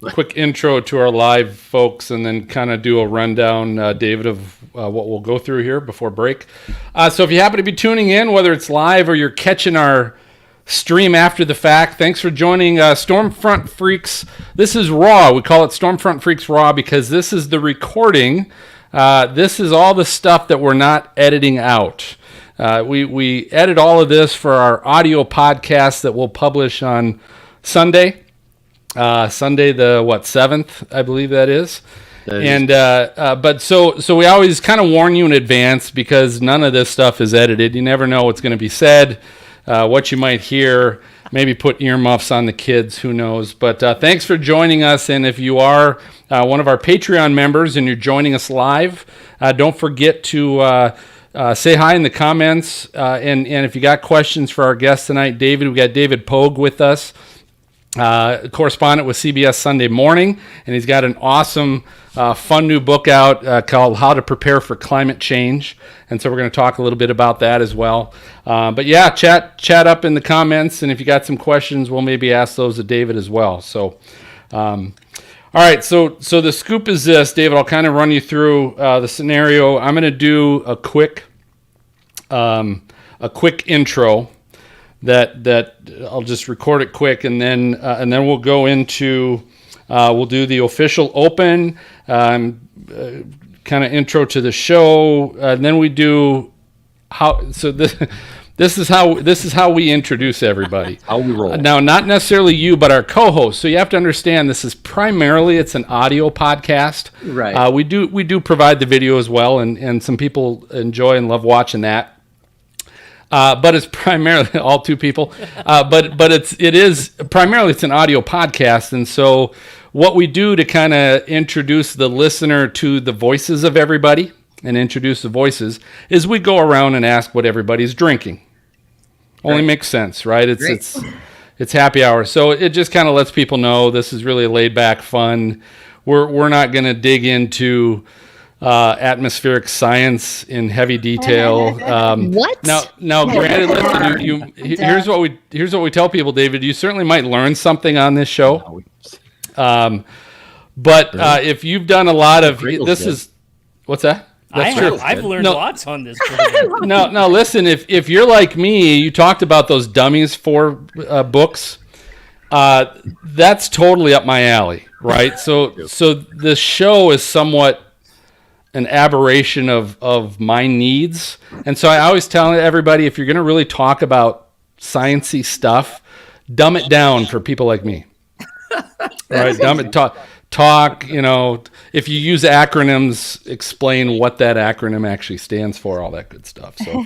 quick intro to our live folks, and then kind of do a rundown, David, of what we'll go through here before break. So if you happen to be tuning in, whether it's live or you're catching our stream after the fact, thanks for joining Stormfront Freaks. This is Raw. We call it Stormfront Freaks Raw because this is the recording. This is all the stuff that we're not editing out. We edit all of this for our audio podcast that we'll publish on Sunday. Sunday the 7th, I believe that is. But so we always kind of warn you in advance because none of this stuff is edited. You never know what's going to be said, what you might hear. Maybe put earmuffs on the kids, who knows. But thanks for joining us. And if you are one of our Patreon members and you're joining us live, don't forget to say hi in the comments. And if you got questions for our guest tonight, David, we got David Pogue with us, correspondent with CBS Sunday Morning, and he's got an awesome, fun new book out called How to Prepare for Climate Change, and so we're going to talk a little bit about that as well. But yeah, chat up in the comments, and if you got some questions, we'll maybe ask those of David as well. So, all right, so the scoop is this, David. I'll kind of run you through the scenario. I'm going to do a quick intro. That I'll just record it quick, and then we'll go into we'll do the official open, kind of intro to the show, and then we do how. So this is how we introduce everybody. How we roll. Now, not necessarily you, but our co-host. So you have to understand this is primarily it's an audio podcast. Right. We do provide the video as well, and some people enjoy and love watching that. But it's primarily all two people. But it is primarily it's an audio podcast, and so what we do to kind of introduce the listener to the voices of everybody and introduce the voices is we go around and ask what everybody's drinking. Only makes sense, right? It's happy hour, so it just kind of lets people know this is really laid back fun. We're not going to dig into atmospheric science in heavy detail. What? Now, granted, listen. Here's what we tell people, David. You certainly might learn something on this show. But if you've done a lot of what's that? That's true. I've learned lots on this program. No. Listen, if you're like me, you talked about those dummies for books. That's totally up my alley, right? So the show is somewhat an aberration of my needs. And so I always tell everybody, if you're going to really talk about sciencey stuff, dumb it down for people like me. Right? Talk, if you use acronyms, explain what that acronym actually stands for, all that good stuff. So,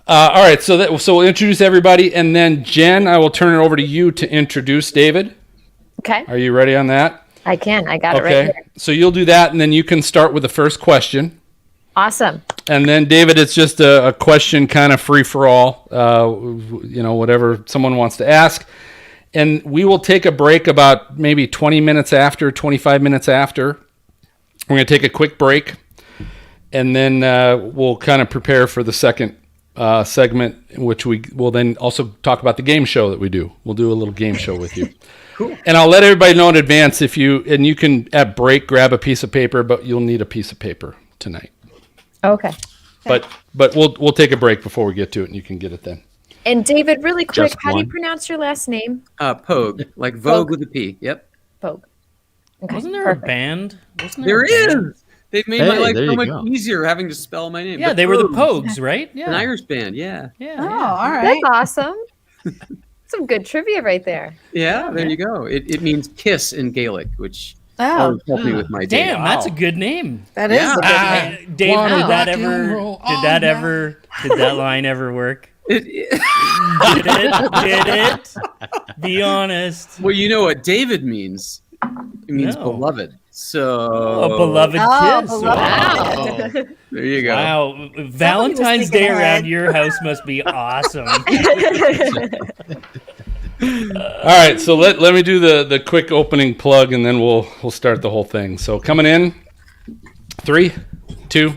all right. So we'll introduce everybody. And then Jen, I will turn it over to you to introduce David. Okay. Are you ready on that? I can. I got it right here. So you'll do that, and then you can start with the first question. Awesome. And then, David, it's just a question kind of free for all, whatever someone wants to ask. And we will take a break about maybe 20 minutes after, 25 minutes after. We're going to take a quick break, and then we'll kind of prepare for the second segment, in which we will then also talk about the game show that we do. We'll do a little game show with you. Cool. And I'll let everybody know in advance you can at break grab a piece of paper, but you'll need a piece of paper tonight. Okay. But we'll take a break before we get to it, and you can get it then. And David, really quick, how do you pronounce your last name? Pogue, like Vogue with a P. Yep. Pogue. Okay. Wasn't there a band? There is. They've made my life so much easier having to spell my name. Yeah, but they were the Pogues, right? Yeah. An Irish band, yeah. Yeah. All right. That's awesome. Some good trivia right there. Yeah, there you go. It means kiss in Gaelic, which helped me with my day. Damn, that's a good name. That is a good name. Dave, did that line ever work? Did it? Be honest. Well, you know what David means? It means beloved. So a beloved kiss. Wow. There you go. Wow. Valentine's Day around your house must be awesome. All right, so let me do the quick opening plug, and then we'll start the whole thing. So coming in, 3, 2.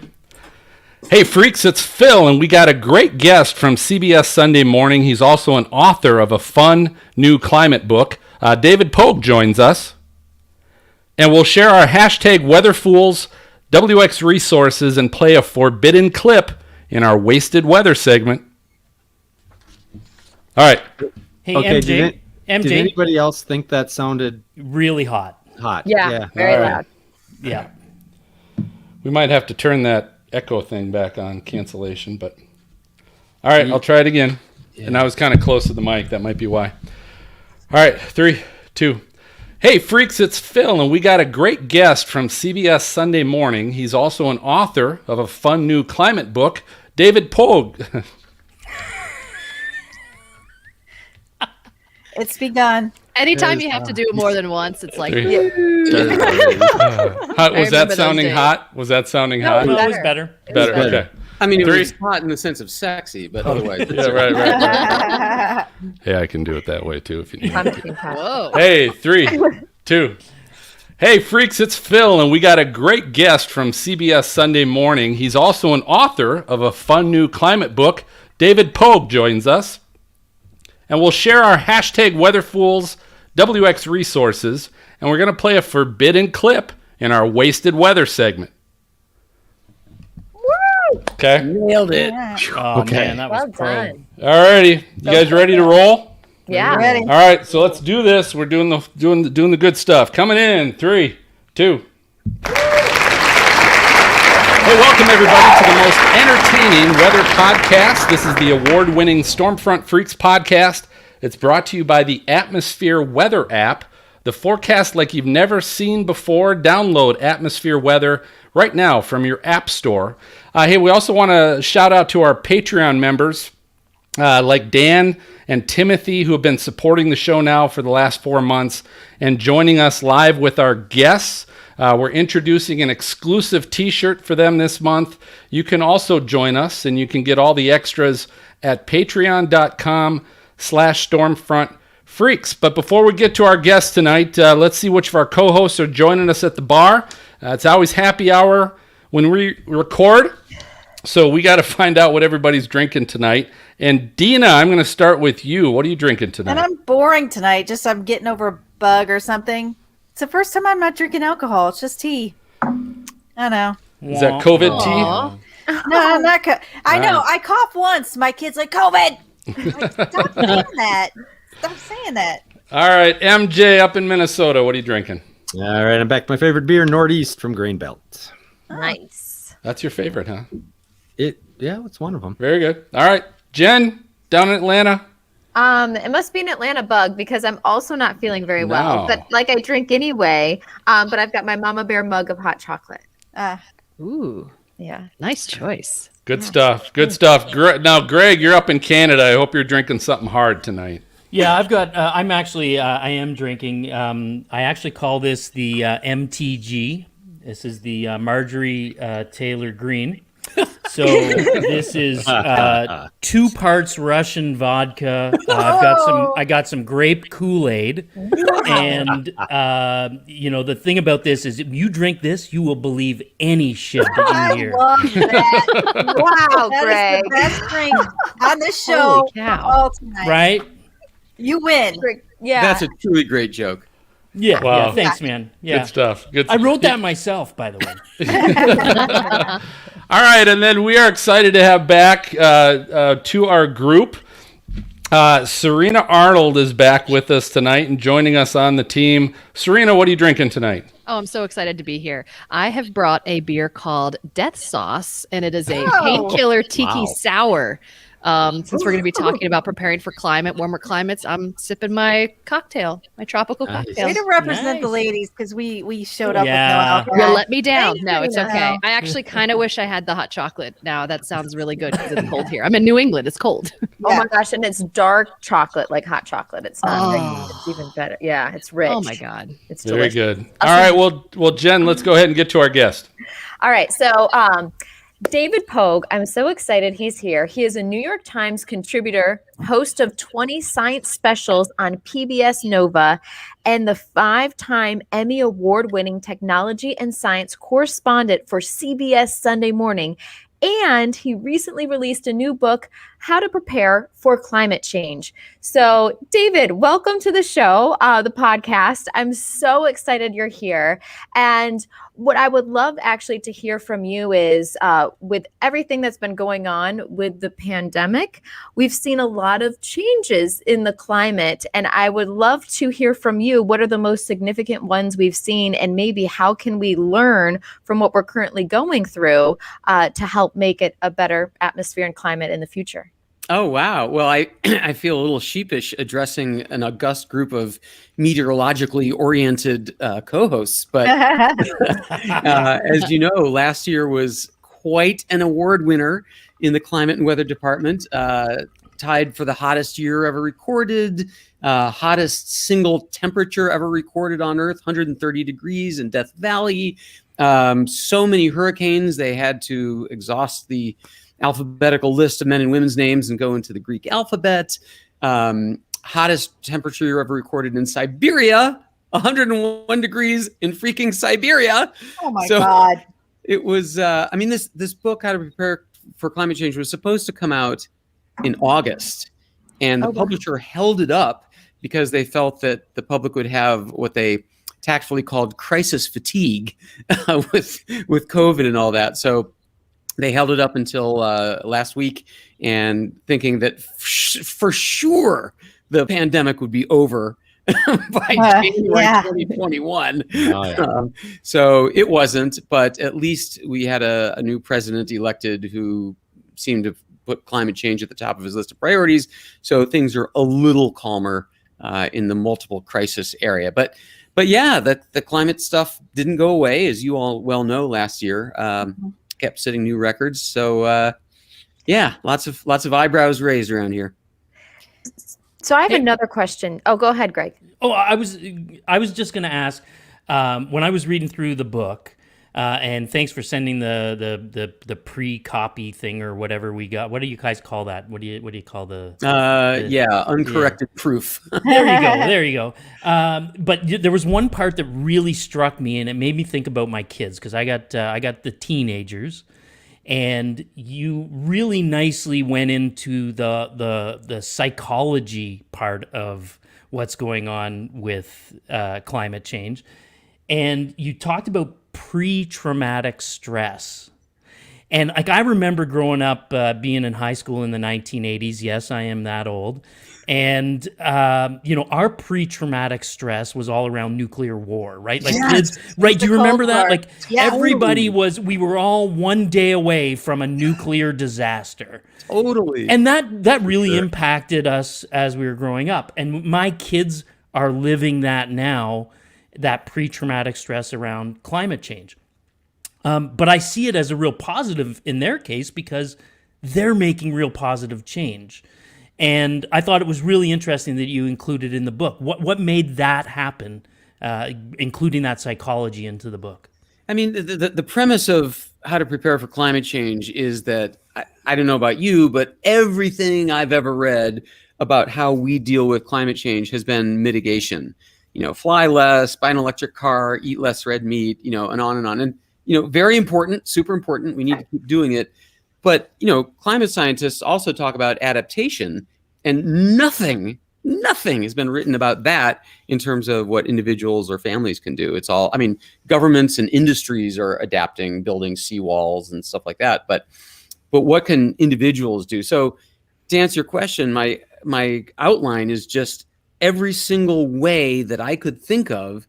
Hey, freaks, it's Phil, and we got a great guest from CBS Sunday Morning. He's also an author of a fun new climate book. David Pogue joins us. And we'll share our hashtag WeatherFools, WX resources, and play a forbidden clip in our Wasted Weather segment. All right. Hey, Okay, MJ. did anybody else think that sounded Really hot. hot? Yeah, very All right. loud. Yeah. We might have to turn that echo thing back on, cancellation, but all right, I'll try it again. And I was kind of close to the mic. That might be why. All right, 3, 2. Hey, freaks, it's Phil, and we got a great guest from CBS Sunday Morning. He's also an author of a fun new climate book, David Pogue. It's begun. Anytime you have to do it more than once, it's like, Was that remember sounding those days. hot? Was that sounding hot? Well, it was better. Better, okay. I mean, it 3. was hot in the sense of sexy, but otherwise. Yeah, right. Yeah, I can do it that way too if you need I'm me. making time. whoa. Hey, 3, 2. Hey, freaks, it's Phil, and we got a great guest from CBS Sunday Morning. He's also an author of a fun new climate book. David Pogue joins us. And we'll share our hashtag WeatherFools, WX resources, and we're going to play a forbidden clip in our Wasted Weather segment. Woo! Okay? Nailed it. Oh, Okay. man, that was Well pro. done. Alrighty. You guys ready to roll? Yeah. Ready? All right, so let's do this. We're doing the good stuff. Coming in, 3, 2. Hey, welcome everybody to the most entertaining weather podcast. This is the award-winning Stormfront Freaks podcast. It's brought to you by the Atmosphere Weather app. The forecast like you've never seen before. Download Atmosphere Weather right now from your app store. Hey, we also want to shout out to our Patreon members like Dan and Timothy, who have been supporting the show now for the last 4 months and joining us live with our guests. We're introducing an exclusive t-shirt for them this month. You can also join us, and you can get all the extras at patreon.com/stormfrontfreaks. But before we get to our guests tonight, let's see which of our co-hosts are joining us at the bar. It's always happy hour when we record, so we got to find out what everybody's drinking tonight. And Dina, I'm going to start with you. What are you drinking tonight? And I'm boring tonight. Just I'm getting over a bug or something. It's the first time I'm not drinking alcohol. It's just tea. I know. Is that COVID tea? Aw. No, I'm not. I know. I coughed once. My kid's like, COVID. I'm like, stop saying that. Stop saying that. All right, MJ up in Minnesota. What are you drinking? All right, I'm back to my favorite beer, Northeast from Grain Belt. Nice. That's your favorite, huh? Yeah, it's one of them. Very good. All right, Jen, down in Atlanta. It must be an Atlanta bug because I'm also not feeling very well. No. But like I drink anyway. But I've got my Mama Bear mug of hot chocolate. Ooh, Yeah. nice choice. Good stuff. Good stuff. Now, Greg, you're up in Canada. I hope you're drinking something hard tonight. Yeah, I've got. I am drinking. I actually call this the MTG. This is the Marjorie Taylor Green. So this is 2 parts Russian vodka. I got some grape Kool-Aid, and the thing about this is if you drink this, you will believe any shit that I you hear. love that. Wow, That Greg. is the best drink on this show Holy cow. all tonight. Right? You win. Yeah. That's a truly great joke. Yeah. Wow. Yeah. Thanks, man. Yeah. Good stuff. Good. I wrote that myself, by the way. All right, and then we are excited to have back to our group. Serena Arnold is back with us tonight and joining us on the team. Serena, what are you drinking tonight? Oh, I'm so excited to be here. I have brought a beer called Death Sauce, and it is a Oh. painkiller tiki Wow. sour. Since we're going to be talking about preparing for warmer climates, I'm sipping my cocktail, my tropical Nice. cocktail. Way to represent the Nice. ladies because we showed up Yeah. with no alcohol. You let me down. Thank No, you. it's okay. I actually kind of wish I had the hot chocolate now. That sounds really good because it's cold here. I'm in New England. It's cold. Oh my gosh, and it's dark chocolate, like hot chocolate. It's not rich. Oh. It's even better. Yeah, it's rich. Oh, my God. It's Very delicious. good. All right, well, Jen, let's go ahead and get to our guest. All right, so David Pogue, I'm so excited he's here. He is a New York Times contributor, host of 20 science specials on PBS Nova, and the 5-time Emmy Award-winning technology and science correspondent for CBS Sunday Morning, And he recently released a new book, How to Prepare for Climate Change. So, David, welcome to the show, the podcast. I'm so excited you're here. And what I would love actually to hear from you is with everything that's been going on with the pandemic, we've seen a lot of changes in the climate. And I would love to hear from you. What are the most significant ones we've seen? And maybe how can we learn from what we're currently going through to help make it a better atmosphere and climate in the future? Oh, wow. Well, I feel a little sheepish addressing an august group of meteorologically oriented co-hosts. But as you know, last year was quite an award winner in the climate and weather department, tied for the hottest year ever recorded, hottest single temperature ever recorded on Earth, 130 degrees in Death Valley. So many hurricanes, they had to exhaust the alphabetical list of men and women's names and go into the Greek alphabet. Hottest temperature ever recorded in Siberia, 101 degrees in freaking Siberia. Oh my God. It was, this book, How to Prepare for Climate Change, was supposed to come out in August. And the publisher held it up because they felt that the public would have what they tactfully called crisis fatigue with COVID and all that. So they held it up until last week, and thinking that for sure the pandemic would be over by January 2021. Oh, yeah. So it wasn't, but at least we had a new president elected who seemed to put climate change at the top of his list of priorities. So things are a little calmer in the multiple crisis area. But yeah, the climate stuff didn't go away, as you all well know, last year. Kept setting new records. So yeah, lots of eyebrows raised around here. So I have another question. Oh, go ahead, Greg. Oh, I was just going to ask, when I was reading through the book, and thanks for sending the pre-copy thing or whatever we got. What do you guys call that? What do you call the uncorrected proof. There you go. But there was one part that really struck me, and it made me think about my kids, because I got the teenagers, and you really nicely went into the psychology part of what's going on with climate change, and you talked about pre-traumatic stress. And like, I remember growing up, being in high school in the 1980s. Yes, I am that old. And, our pre-traumatic stress was all around nuclear war, right? Like kids, right? Do you remember that? Like everybody we were all one day away from a nuclear disaster. Totally. And that really impacted us as we were growing up. And my kids are living that now, that pre-traumatic stress around climate change. But I see it as a real positive in their case, because they're making real positive change. And I thought it was really interesting that you included in the book. What made that happen, including that psychology into the book? I mean, the premise of How to Prepare for Climate Change is that, I don't know about you, but everything I've ever read about how we deal with climate change has been mitigation. Fly less, buy an electric car, eat less red meat, and on and on. And, very important, super important. We need to keep doing it. But, climate scientists also talk about adaptation, and nothing has been written about that in terms of what individuals or families can do. It's all, governments and industries are adapting, building seawalls and stuff like that. But what can individuals do? So to answer your question, my outline is just every single way that I could think of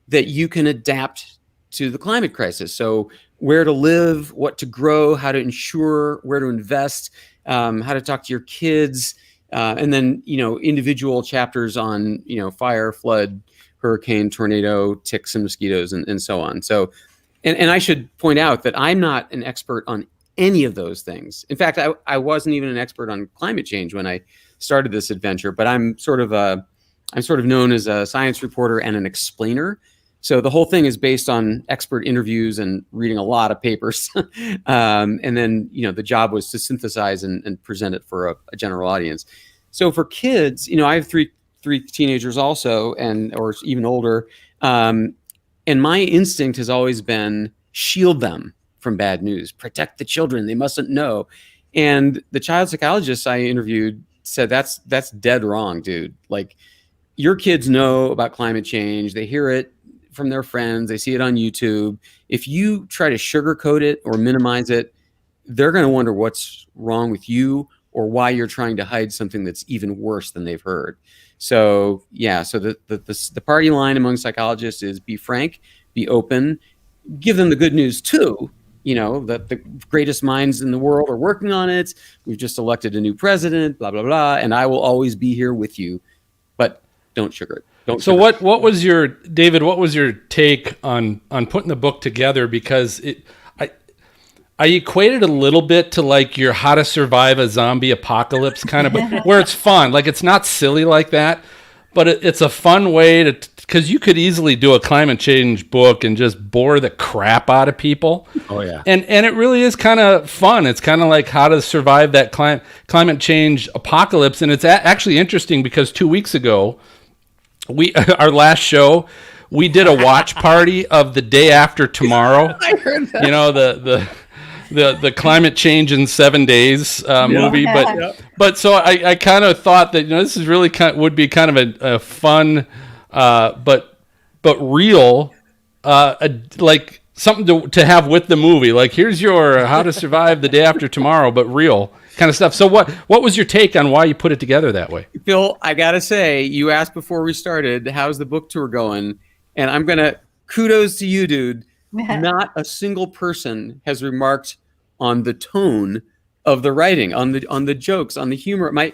that you can adapt to the climate crisis. So where to live, what to grow, how to insure, where to invest, how to talk to your kids, and then, individual chapters on, fire, flood, hurricane, tornado, ticks and mosquitoes, and so on. So, and I should point out that I'm not an expert on any of those things. In fact, I wasn't even an expert on climate change when I started this adventure, but I'm sort of known as a science reporter and an explainer. So the whole thing is based on expert interviews and reading a lot of papers. And then, the job was to synthesize and present it for a general audience. So for kids, I have three teenagers also, or even older. And my instinct has always been shield them. from bad news. Protect the children. They mustn't know. And the child psychologist I interviewed said, that's dead wrong, dude. Like, your kids know about climate change. They hear it from their friends. They see it on YouTube. If you try to sugarcoat it or minimize it, they're going to wonder what's wrong with you or why you're trying to hide something that's even worse than they've heard. So yeah, so the party line among psychologists is be frank, be open, give them the good news too. You know, that the greatest minds in the world are working on it. We've just elected a new president, blah, blah, blah. And I will always be here with you, but don't sugar it. So what was your, David, what was your take on putting the book together? Because I equated a little bit to like your How to Survive a Zombie Apocalypse kind of, where it's fun. Like, it's not silly like that, but it's a fun way to, because you could easily do a climate change book and just bore the crap out of people. Oh yeah. And it really is kind of fun. It's kind of like how to survive that climate change apocalypse. And it's actually interesting because 2 weeks ago, our last show, we did a watch party of The Day After Tomorrow. I heard that. You know, the climate change in 7 days movie, but so I kind of thought that, you know, this is really would be kind of a fun, but real, like something to have with the movie. Like, here's your How to Survive the Day After Tomorrow, but real kind of stuff. So what was your take on why you put it together that way? Phil, I gotta say, you asked before we started, how's the book tour going? And I'm gonna kudos to you, dude. Not a single person has remarked on the tone of the writing, on the jokes, on the humor. My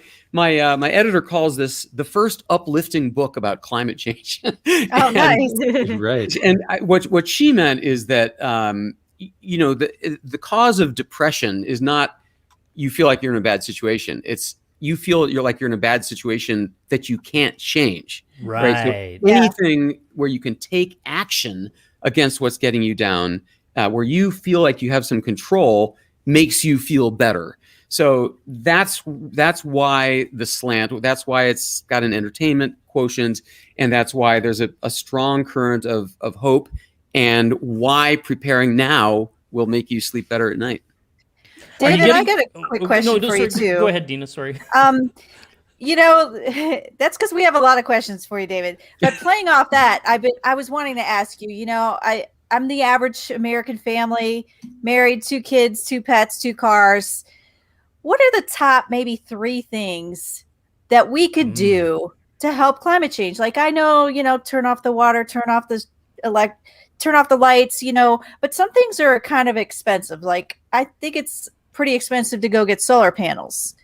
editor calls this the first uplifting book about climate change. Oh, nice. Right. And what she meant is that you know, the cause of depression is not you feel like you're in a bad situation. It's you feel you're like you're in a bad situation that you can't change. Right. So anything where you can take action against what's getting you down, where you feel like you have some control, makes you feel better. So that's why the slant, that's why it's got an entertainment quotient, and that's why there's a strong current of hope, and why preparing now will make you sleep better at night. David, I got a quick question for you too. Go ahead, Dina. Sorry. You know, that's because we have a lot of questions for you, David. But playing off that, I was wanting to ask you, you know, I'm the average American family, married, 2 kids, 2 pets, 2 cars. What are the top maybe 3 things that we could do to help climate change? Like, I know, you know, turn off the water, turn off the lights, you know, but some things are kind of expensive. Like, I think it's pretty expensive to go get solar panels.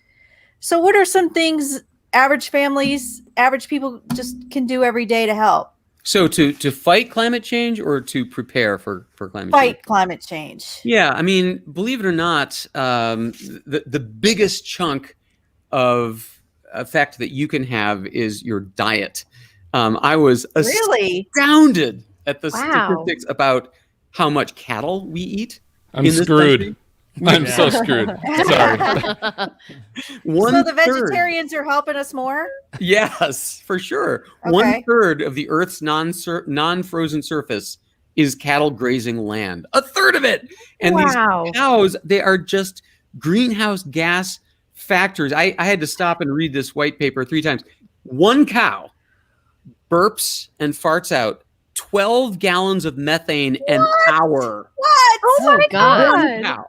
So what are some things average families, average people just can do every day to help? So to fight climate change or to prepare for climate change? Fight climate change. Yeah, I mean, believe it or not, the biggest chunk of effect that you can have is your diet. I was astounded at the statistics about how much cattle we eat. I'm screwed. I'm so screwed. Sorry. So the vegetarians are helping us more? Yes, for sure. Okay. 1/3 of the Earth's non-frozen surface is cattle grazing land. 1/3 of it. And these cows, they are just greenhouse gas factories. I had to stop and read this white paper 3 times. One cow burps and farts out 12 gallons of methane an hour. What? Oh my God. One cow.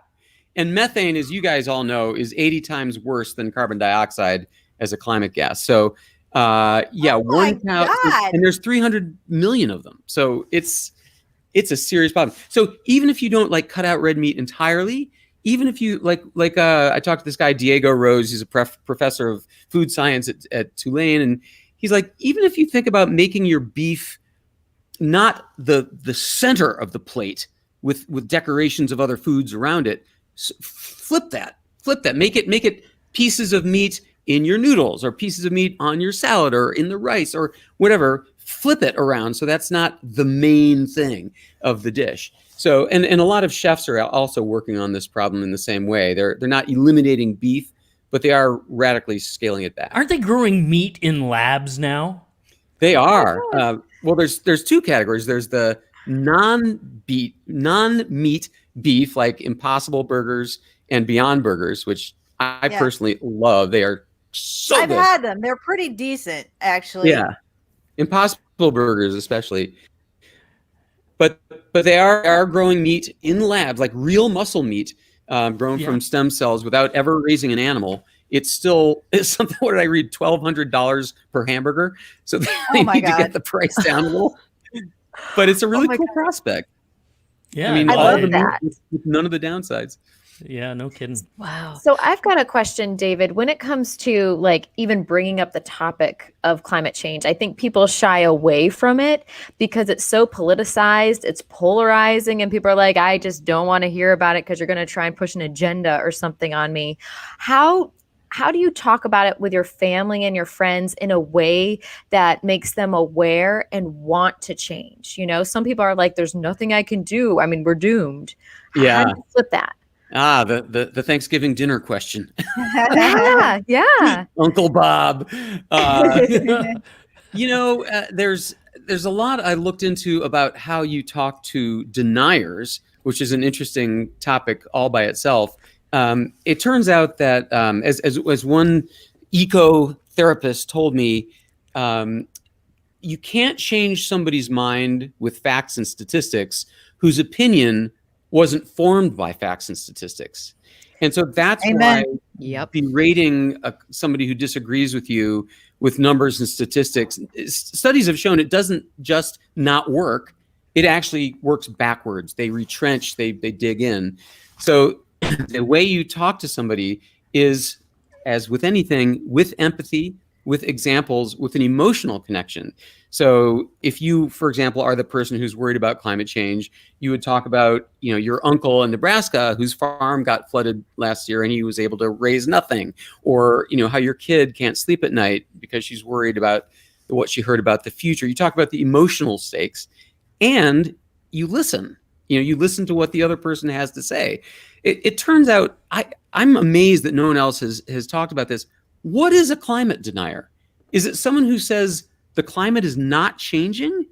And methane, as you guys all know, is 80 times worse than carbon dioxide as a climate gas. So, one cow, and there's 300 million of them. So it's a serious problem. So even if you don't like cut out red meat entirely, even if you I talked to this guy, Diego Rose, he's a professor of food science at Tulane. And he's like, even if you think about making your beef not the center of the plate with decorations of other foods around it, flip that, make it pieces of meat in your noodles or pieces of meat on your salad or in the rice or whatever. Flip it around so that's not the main thing of the dish. So and a lot of chefs are also working on this problem in the same way. They're not eliminating beef, but they are radically scaling it back. Aren't they growing meat in labs now? They are. Well, there's 2 categories. There's the non-meat beef, like Impossible Burgers and Beyond Burgers, which I Yeah. personally love. They are so I've good. had them. They're pretty decent, actually. Yeah, Impossible Burgers especially. But they are growing meat in labs, like real muscle meat, grown from stem cells without ever raising an animal. It's still something. What did I read? $1,200 per hamburger. So they my need to God. get the price down a little. But it's a really cool prospect. Yeah, I mean, I all love the that. meat with none of the downsides. Yeah, no kidding. Wow. So I've got a question, David. When it comes to like even bringing up the topic of climate change, I think people shy away from it because it's so politicized, it's polarizing, and people are like, I just don't want to hear about it because you're going to try and push an agenda or something on me. How do you talk about it with your family and your friends in a way that makes them aware and want to change? You know, some people are like, there's nothing I can do. I mean, we're doomed. How do you flip that? The Thanksgiving dinner question. Yeah. Uncle Bob. There's a lot I looked into about how you talk to deniers, which is an interesting topic all by itself. It turns out that as one eco-therapist told me, you can't change somebody's mind with facts and statistics whose opinion wasn't formed by facts and statistics. And so that's Amen. why berating somebody who disagrees with you with numbers and statistics, studies have shown it doesn't just not work. It actually works backwards. They retrench, they dig in. So the way you talk to somebody is, as with anything, with empathy, with examples, with an emotional connection. So if you, for example, are the person who's worried about climate change, you would talk about, your uncle in Nebraska whose farm got flooded last year and he was able to raise nothing, or, how your kid can't sleep at night because she's worried about what she heard about the future. You talk about the emotional stakes and you listen. You listen to what the other person has to say. It turns out, I'm amazed that no one else has talked about this. What is a climate denier? Is it someone who says the climate is not changing?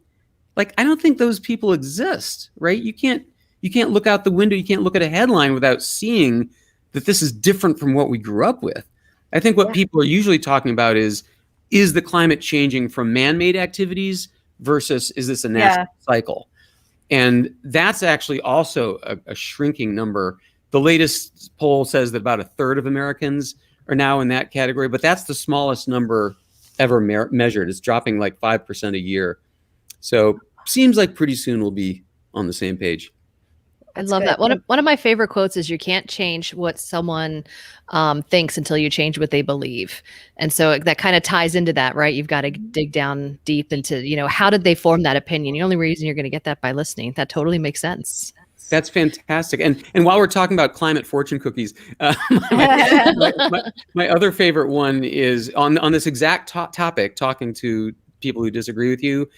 Like, I don't think those people exist, right? You can't look out the window. You can't look at a headline without seeing that this is different from what we grew up with. I think what people are usually talking about is the climate changing from man-made activities versus is this a natural cycle? And that's actually also a shrinking number. The latest poll says that about a third of Americans are now in that category, but that's the smallest number ever measured. It's dropping like 5% a year. So seems like pretty soon we'll be on the same page. I love that. One of my favorite quotes is, you can't change what someone thinks until you change what they believe. And so that kind of ties into that, right? You've got to dig down deep into, how did they form that opinion? The only reason you're going to get that by listening. That totally makes sense. That's fantastic. And while we're talking about climate fortune cookies, my other favorite one is on this exact topic, talking to people who disagree with you.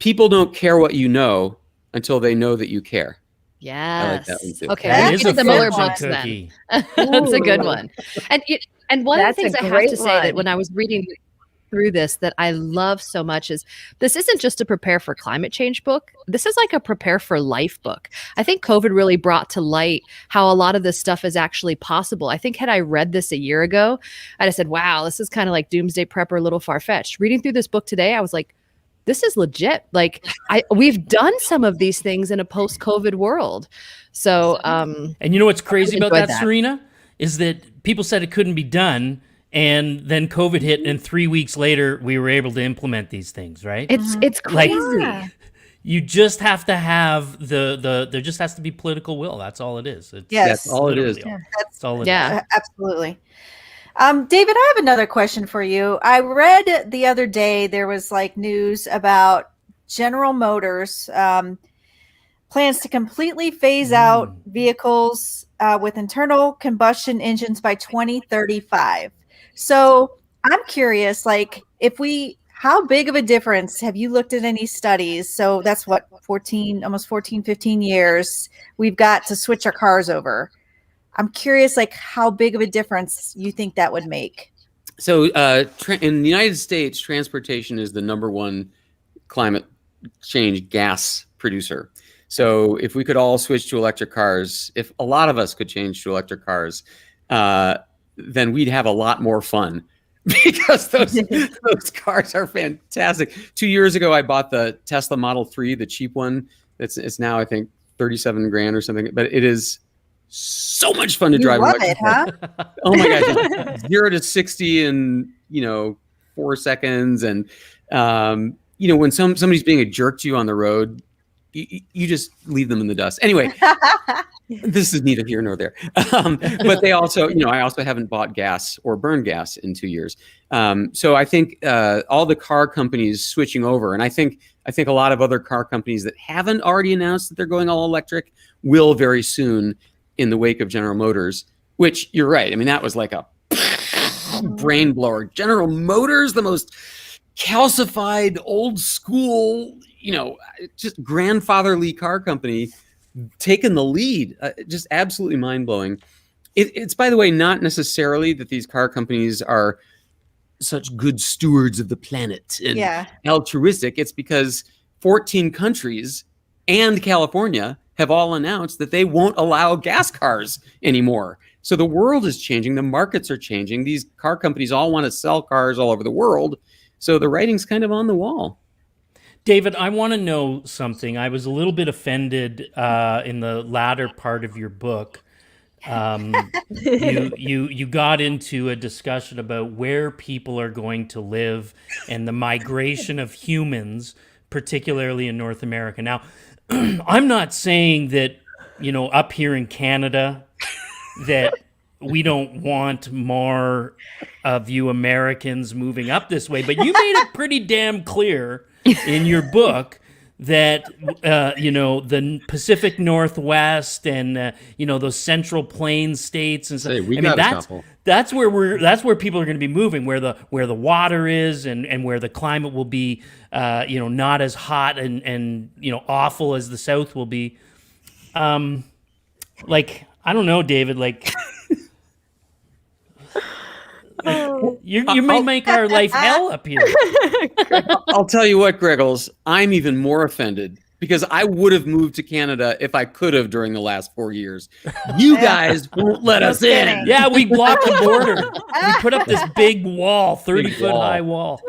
People don't care what you know until they know that you care. Yes. I like that one too. Okay. That Let's is a read the Miller fortune books cookie. then. That's a good one. And one of the That's things a I have great to say that one. when I was reading through this that I love so much is, this isn't just a prepare for climate change book. This is like a prepare for life book. I think COVID really brought to light how a lot of this stuff is actually possible. I think had I read this a year ago, I'd have said, wow, this is kind of like doomsday prepper, a little far-fetched. Reading through this book today, I was like, this is legit. Like we've done some of these things in a post-COVID world. So, and you know what's crazy about enjoyed that, Serena, is that people said it couldn't be done, and then COVID hit, and 3 weeks later we were able to implement these things, right? It's crazy. You just have to have there just has to be political will. That's all it is. That's all it is. That's all it is. Yeah. Absolutely. David, I have another question for you. I read the other day there was like news about General Motors plans to completely phase out vehicles with internal combustion engines by 2035. So I'm curious, like, how big of a difference have you looked at any studies? So that's what, almost 14, 15 years we've got to switch our cars over. I'm curious, like, how big of a difference you think that would make. So in the United States, transportation is the number one climate change gas producer. So if we could all switch to electric cars, if a lot of us could change to electric cars, then we'd have a lot more fun because those cars are fantastic. 2 years ago, I bought the Tesla Model 3, the cheap one. It's now, I think, 37 grand or something, but it is so much fun to drive. Love it, huh? Oh my gosh. 0 to 60 in, 4 seconds. And, when somebody's being a jerk to you on the road, you just leave them in the dust. Anyway, this is neither here nor there. But they also, I also haven't bought gas or burned gas in 2 years. So I think all the car companies switching over, and I think a lot of other car companies that haven't already announced that they're going all electric will very soon in the wake of General Motors, which you're right. I mean, that was like a brain blower. General Motors, the most calcified, old school, just grandfatherly car company, taking the lead. Just absolutely mind blowing. It's, by the way, not necessarily that these car companies are such good stewards of the planet and altruistic. It's because 14 countries and California have all announced that they won't allow gas cars anymore. So the world is changing. The markets are changing. These car companies all want to sell cars all over the world. So the writing's kind of on the wall. David, I want to know something. I was a little bit offended in the latter part of your book. You got into a discussion about where people are going to live and the migration of humans, particularly in North America. Now, I'm not saying that, up here in Canada, that we don't want more of you Americans moving up this way, but you made it pretty damn clear in your book that the Pacific Northwest and those Central Plains states and stuff. That's where people are going to be moving, where the water is and where the climate will be not as hot and awful as the South will be. I don't know, David, you may make our life hell up here. I'll tell you what, Greggles, I'm even more offended because I would have moved to Canada if I could have during the last 4 years. You guys won't let us in. Yeah, we blocked the border. We put up this big wall, 30-foot high wall.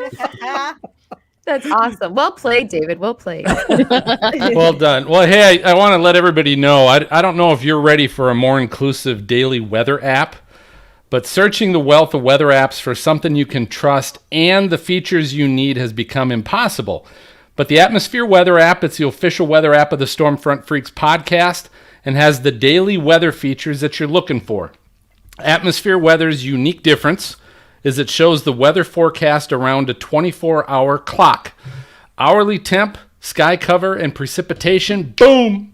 That's awesome. Well played, David. Well played. Well done. Well, hey, I want to let everybody know, I don't know if you're ready for a more inclusive daily weather app, but searching the wealth of weather apps for something you can trust and the features you need has become impossible. But the Atmosphere Weather app, it's the official weather app of the Stormfront Freaks podcast and has the daily weather features that you're looking for. Atmosphere Weather's unique difference is it shows the weather forecast around a 24-hour clock. Hourly temp, sky cover, and precipitation, boom!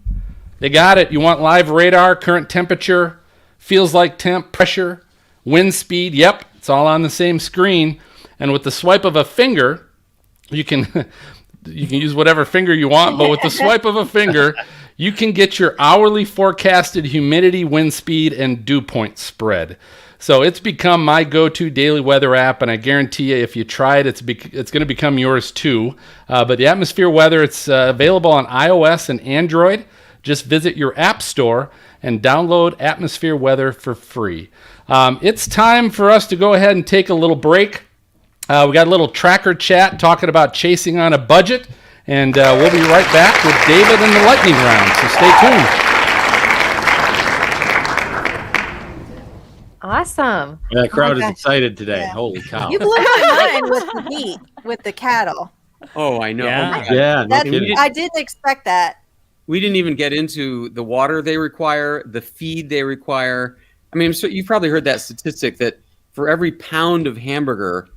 They got it. You want live radar, current temperature, feels like temp, pressure, wind speed, yep, it's all on the same screen. And with the swipe of a finger, you can use whatever finger you want, but with the swipe of a finger, you can get your hourly forecasted humidity, wind speed, and dew point spread. So it's become my go-to daily weather app, and I guarantee you if you try it, it's going to become yours too. But the Atmosphere Weather, it's available on iOS and Android. Just visit your app store and download Atmosphere Weather for free. It's time for us to go ahead and take a little break. We got a little tracker chat talking about chasing on a budget, and we'll be right back with David and the lightning round, so stay tuned. Awesome. Yeah, the crowd is gosh. excited today. Yeah. Holy cow. You blew my mind with the meat, with the cattle. Oh, I know. Yeah. Oh my God. Yeah, no kidding. I didn't expect that. We didn't even get into the water they require, the feed they require. I mean, so you've probably heard that statistic that for every pound of hamburger,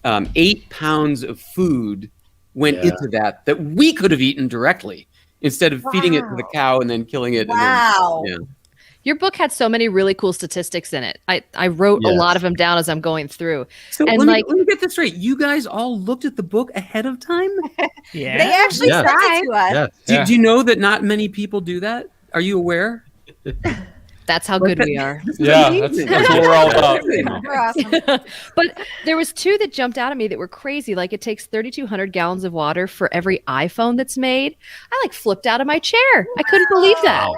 8 pounds of food went into that we could have eaten directly instead of feeding it to the cow and then killing it. Wow. And then, Your book had so many really cool statistics in it. I wrote a lot of them down as I'm going through. So And let me get this straight. You guys all looked at the book ahead of time? Yeah. They actually Yeah. sent it to us. Yes. Do you know that not many people do that? Are you aware? That's how good we are. Yeah, that's what we're all about. We're awesome. But there was two that jumped out at me that were crazy. Like it takes 3,200 gallons of water for every iPhone that's made. I like flipped out of my chair. I couldn't believe that.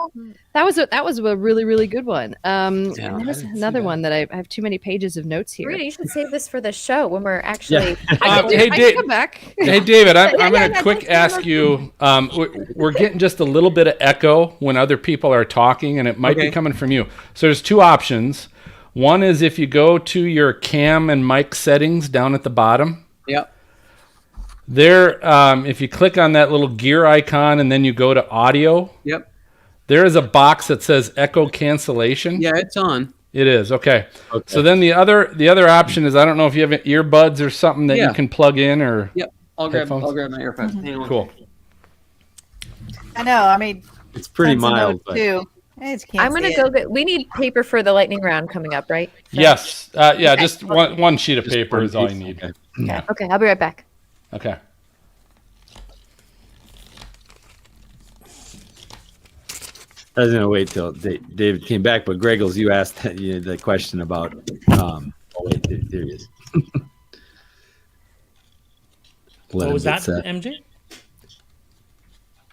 That was a really, really good one. And there was another one that I have too many pages of notes here. Rita, you should save this for the show when we're actually. I can come back. Hey, David, I'm Yeah, going to yeah, quick just ask you. We're getting just a little bit of echo when other people are talking, and it might be coming from you. So there's two options. One is if you go to your cam and mic settings down at the bottom. Yep. There, if you click on that little gear icon and then you go to audio, Yep. there is a box that says echo cancellation. Yeah, it's on. It is. Okay. So then the other option is, I don't know if you have earbuds or something that you can plug in or. Yep. I'll grab my Headphones? AirPods. Hang on. Cool. I know. I mean, It's pretty that's a mild, note, but too. I just can't I'm gonna see go it. get. We need paper for the lightning round coming up, right? Yes. Yeah. Just one sheet of paper is all you need. Okay. Yeah. Okay, I'll be right back. Okay. I was gonna wait till David came back, but Greggles, you asked the question about. Oh wait, there he is. What was that, MJ?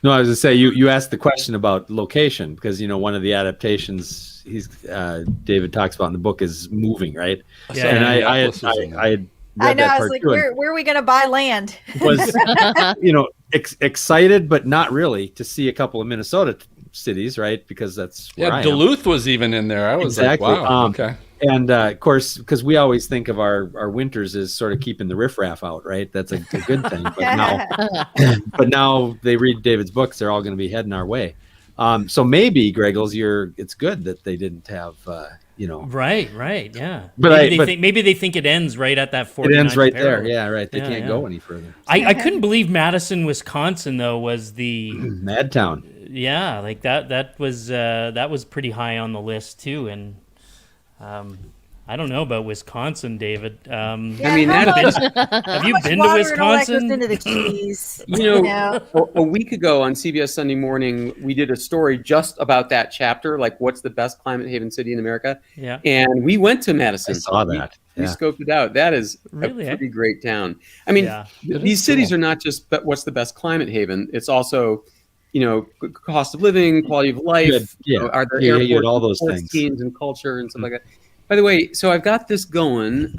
No, I was gonna say you asked the question about location because one of the adaptations David talks about in the book is moving, right? Yeah. And I had I read know. that I was part like, too, and where are we going to buy land? was excited but not really to see a couple of Minnesota cities, right? Because that's where I am. Duluth was even in there. I was Exactly. like, wow. Okay. And of course, because we always think of our winters as sort of keeping the riffraff out, right? That's a good thing. But now they read David's books; they're all going to be heading our way. So maybe Greggles, it's good that they didn't have, Right, yeah. But Maybe they think it ends right at that 49th it ends right parallel. there. Yeah, right. They Yeah, can't yeah. go any further. I couldn't believe Madison, Wisconsin, though, was the Madtown. yeah, like that was pretty high on the list too, and I don't know about Wisconsin, David. I mean, Have you been to Water and all that goes Wisconsin? into the keys. a week ago on CBS Sunday Morning, we did a story just about that chapter, like what's the best climate haven city in America. Yeah. And we went to Madison. I saw that. We Yeah. scoped it out. That is Really, a eh? pretty great town. I mean, Yeah. these cities are not just what's the best climate haven. It's also, cost of living, quality of life. Good. Yeah. Are there Yeah, airports, all those sports things. teams and culture and stuff like that. By the way, so I've got this going.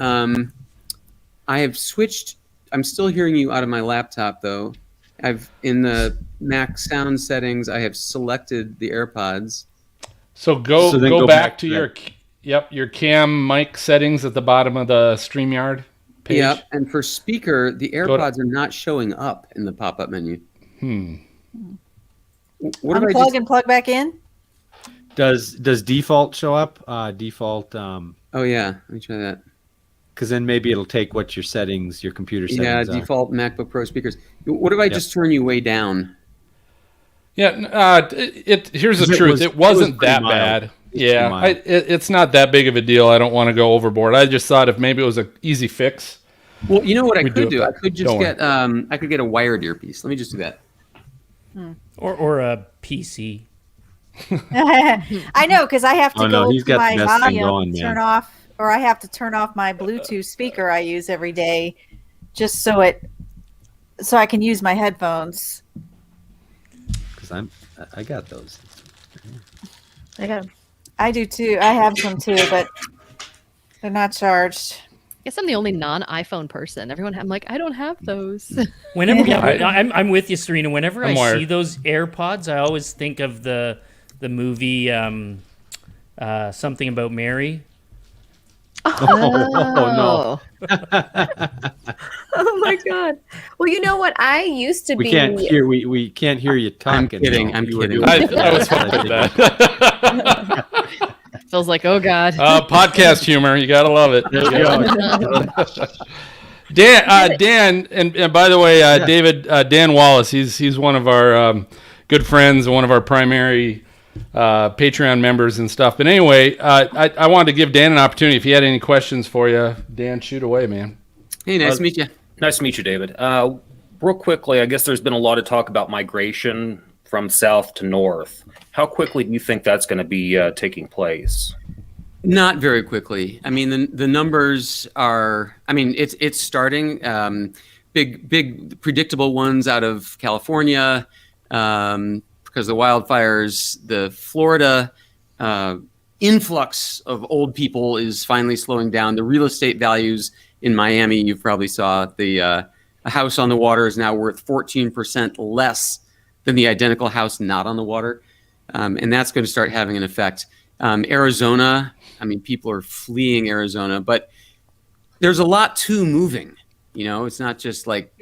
I have switched. I'm still hearing you out of my laptop, though. In the Mac sound settings, I have selected the AirPods. So go So then go go back back to to your cam mic settings at the bottom of the StreamYard page. Yep, and for speaker, the AirPods are not showing up in the pop-up menu. What if I Unplug just? and plug back in. Does default show up? Default, Oh yeah, let me try that. because then maybe it'll take what your settings, your computer Yeah, settings are. default MacBook Pro speakers. What if I just turn you way down? Yeah. Here's the truth. It wasn't pretty that mild. bad. It's pretty Yeah. mild. It's not that big of a deal. I don't want to go overboard. I just thought if maybe it was an easy fix. Well, you know what I We'd could do it, do? I but could just don't get I could get a wired earpiece. Let me just do that. Or a PC. I know, because I have to Oh, no, go he's to got my the best thing volume, going, man. turn off, or I have to turn off my Bluetooth speaker I use every day, just so I can use my headphones. Because I got those. I got 'em. I do too. I have some too, but they're not charged. I guess I'm the only non-iPhone person. I'm like, I don't have those. Whenever I'm with you, Serena. Whenever I'm I wired. see those AirPods, I always think of the movie Something About Mary. Oh, Oh my god. Well, you know what? I used to we be. can't hear. We can't hear you talking. kidding, now. I'm You were kidding. doing I was hoping that. Feels like, oh God. Podcast humor. You gotta love it. Dan, and by the way, David, Dan Wallace, he's one of our good friends, one of our primary Patreon members and stuff. But anyway, I wanted to give Dan an opportunity. If he had any questions for you, Dan, shoot away, man. Hey, nice to meet you. Nice to meet you, David. Real quickly, I guess there's been a lot of talk about migration from south to north. How quickly do you think that's going to be taking place? Not very quickly. I mean, the numbers are. I mean, it's starting. Big predictable ones out of California because the wildfires. The Florida influx of old people is finally slowing down. The real estate values in Miami, you probably saw a house on the water is now worth 14% less than the identical house not on the water, and that's going to start having an effect. Arizona, I mean, people are fleeing Arizona, but there's a lot to moving. You know, it's not just like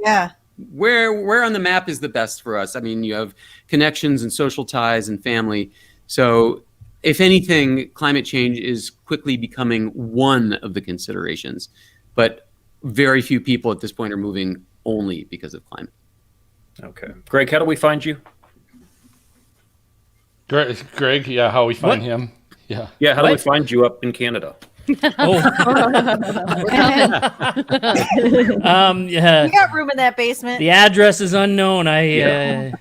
where on the map is the best for us. I mean, you have connections and social ties and family. So if anything, climate change is quickly becoming one of the considerations, but very few people at this point are moving only because of climate. Okay. Greg, how do we find you? Greg, yeah, how we find him. Yeah. Yeah, how do we find you up in Canada? Yeah. We got room in that basement. The address is unknown. I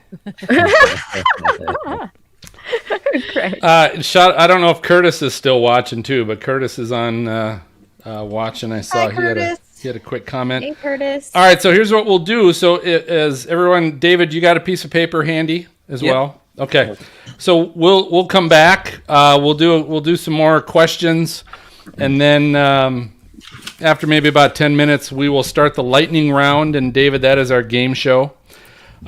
don't know if Curtis is still watching too, but Curtis is on watching. I saw he had a quick comment. Hey, Curtis. All right, so here's what we'll do. So as everyone, David, you got a piece of paper handy as well? Okay. So we'll come back. We'll do some more questions, and then after maybe about 10 minutes, we will start the lightning round. And David, that is our game show.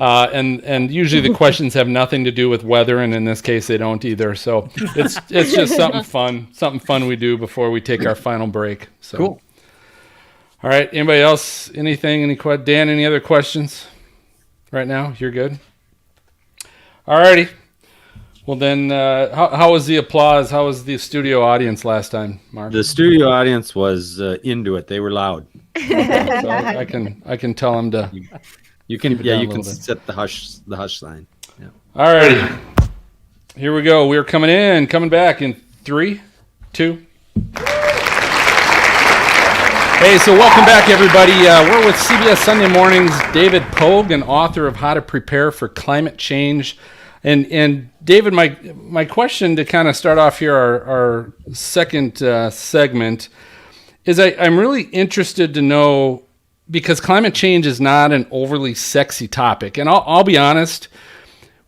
And usually the questions have nothing to do with weather, and in this case they don't either. So it's just something fun we do before we take our final break. So cool. All right. Anybody else? Anything? Dan? Any other questions? Right now, you're good. All righty. Well then, how was the applause? How was the studio audience last time, Mark? The studio audience was into it. They were loud. So I can tell them to. You can set the hush sign. Yeah. All righty. Here we go. We're coming back in 3, 2. Hey, so welcome back, everybody. We're with CBS Sunday Morning's David Pogue, an author of How to Prepare for Climate Change. And David, my question to kind of start off here, our second segment, is I'm really interested to know, because climate change is not an overly sexy topic. And I'll be honest,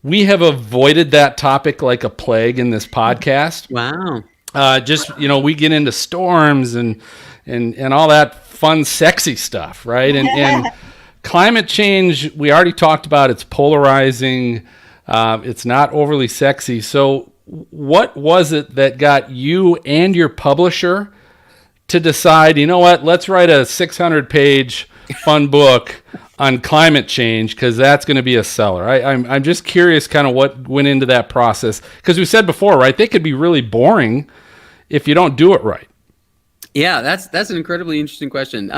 we have avoided that topic like a plague in this podcast. Wow. We get into storms and all that fun, sexy stuff, right? And climate change, we already talked about, it's polarizing. It's not overly sexy. So what was it that got you and your publisher to decide, you know what, let's write a 600-page fun book on climate change, because that's going to be a seller? I'm just curious kind of what went into that process, because we said before, right, they could be really boring if you don't do it right. Yeah, that's an incredibly interesting question.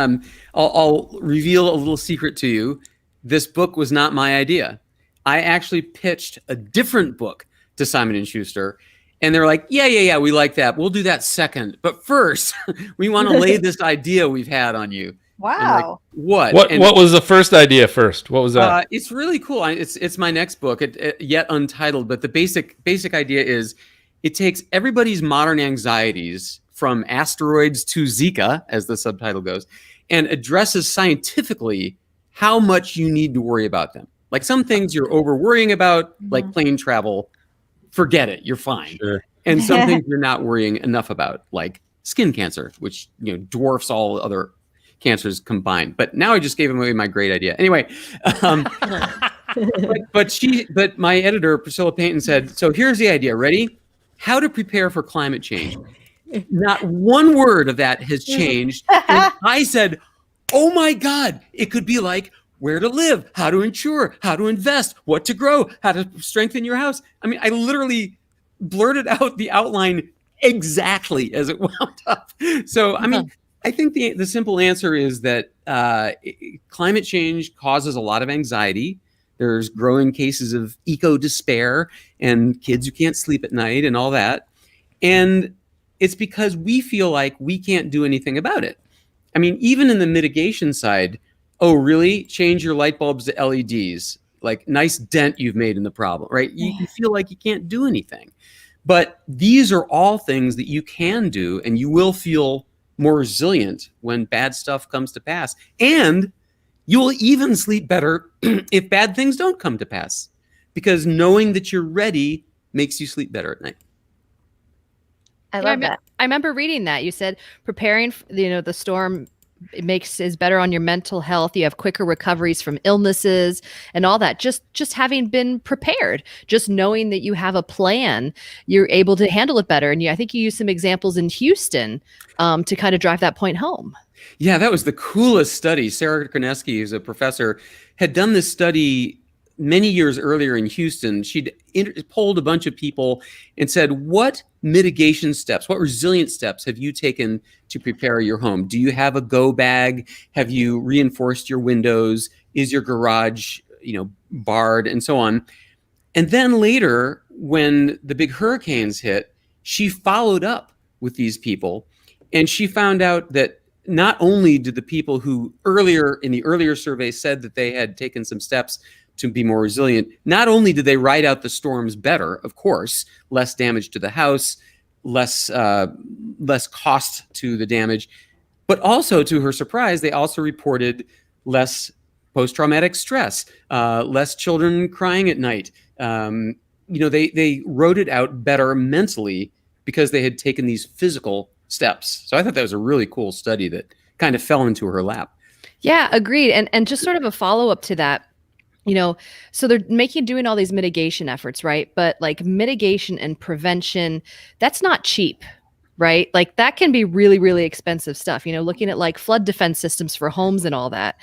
I'll reveal a little secret to you. This book was not my idea. I actually pitched a different book to Simon & Schuster, and they're like, yeah, we like that. We'll do that second. But first, we want to lay this idea we've had on you. Wow. Like, what was the first idea first? What was that? It's really cool. It's my next book, yet untitled. But the basic idea is it takes everybody's modern anxieties, from asteroids to Zika, as the subtitle goes, and addresses scientifically how much you need to worry about them. Like some things you're over worrying about, like plane travel, forget it, you're fine. Sure. And some things you're not worrying enough about, like skin cancer, which dwarfs all other cancers combined. But now I just gave away my great idea. Anyway, but my editor, Priscilla Payton, said, so here's the idea. Ready? How to prepare for climate change. Not one word of that has changed. And I said, oh my God, it could be like where to live, how to insure, how to invest, what to grow, how to strengthen your house. I mean, I literally blurted out the outline exactly as it wound up. So, I mean, I think the simple answer is that climate change causes a lot of anxiety. There's growing cases of eco-despair and kids who can't sleep at night and all that. And it's because we feel like we can't do anything about it. I mean, even in the mitigation side, oh, really? Change your light bulbs to LEDs. like nice dent you've made in the problem, right? You feel like you can't do anything. But these are all things that you can do, and you will feel more resilient when bad stuff comes to pass. And you will even sleep better if bad things don't come to pass, because knowing that you're ready makes you sleep better at night. I love that. I remember reading that. You said preparing, the storm is better on your mental health. You have quicker recoveries from illnesses and all that. Just having been prepared, just knowing that you have a plan, you're able to handle it better. And I think you used some examples in Houston to kind of drive that point home. Yeah, that was the coolest study. Sarah Korneski, who's a professor, had done this study many years earlier in Houston. She'd polled a bunch of people and said, what mitigation steps, what resilient steps have you taken to prepare your home? Do you have a go bag? Have you reinforced your windows? Is your garage, barred, and so on? And then later, when the big hurricanes hit, she followed up with these people, and she found out that not only did the people who in the earlier survey said that they had taken some steps to be more resilient, not only did they ride out the storms better, of course, less damage to the house, less cost to the damage, but also, to her surprise, they also reported less post-traumatic stress, less children crying at night. They wrote it out better mentally because they had taken these physical steps. So I thought that was a really cool study that kind of fell into her lap. Yeah, agreed. And just sort of a follow-up to that, so they're doing all these mitigation efforts, right? But like mitigation and prevention, that's not cheap, right? Like that can be really, really expensive stuff. Looking at like flood defense systems for homes and all that.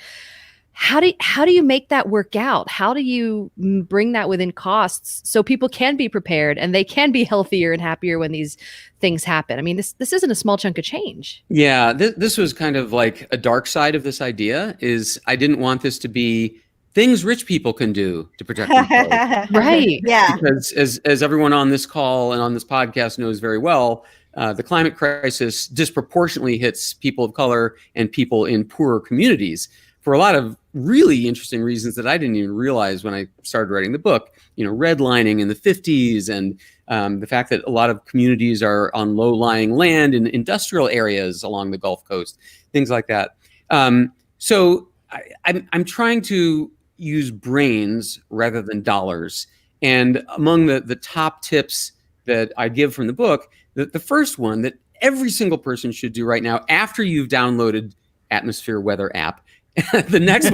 How do you make that work out? How do you bring that within costs so people can be prepared and they can be healthier and happier when these things happen? I mean, this isn't a small chunk of change. Yeah, this was kind of like a dark side of this idea. Is I didn't want this to be things rich people can do to protect themselves. Right. Yeah. Because as everyone on this call and on this podcast knows very well, the climate crisis disproportionately hits people of color and people in poorer communities for a lot of really interesting reasons that I didn't even realize when I started writing the book. Redlining in the 50s and the fact that a lot of communities are on low-lying land in industrial areas along the Gulf Coast, things like that. So I'm trying to use brains rather than dollars. And among the top tips that I give from the book, the first one that every single person should do right now after you've downloaded Atmosphere Weather app, the next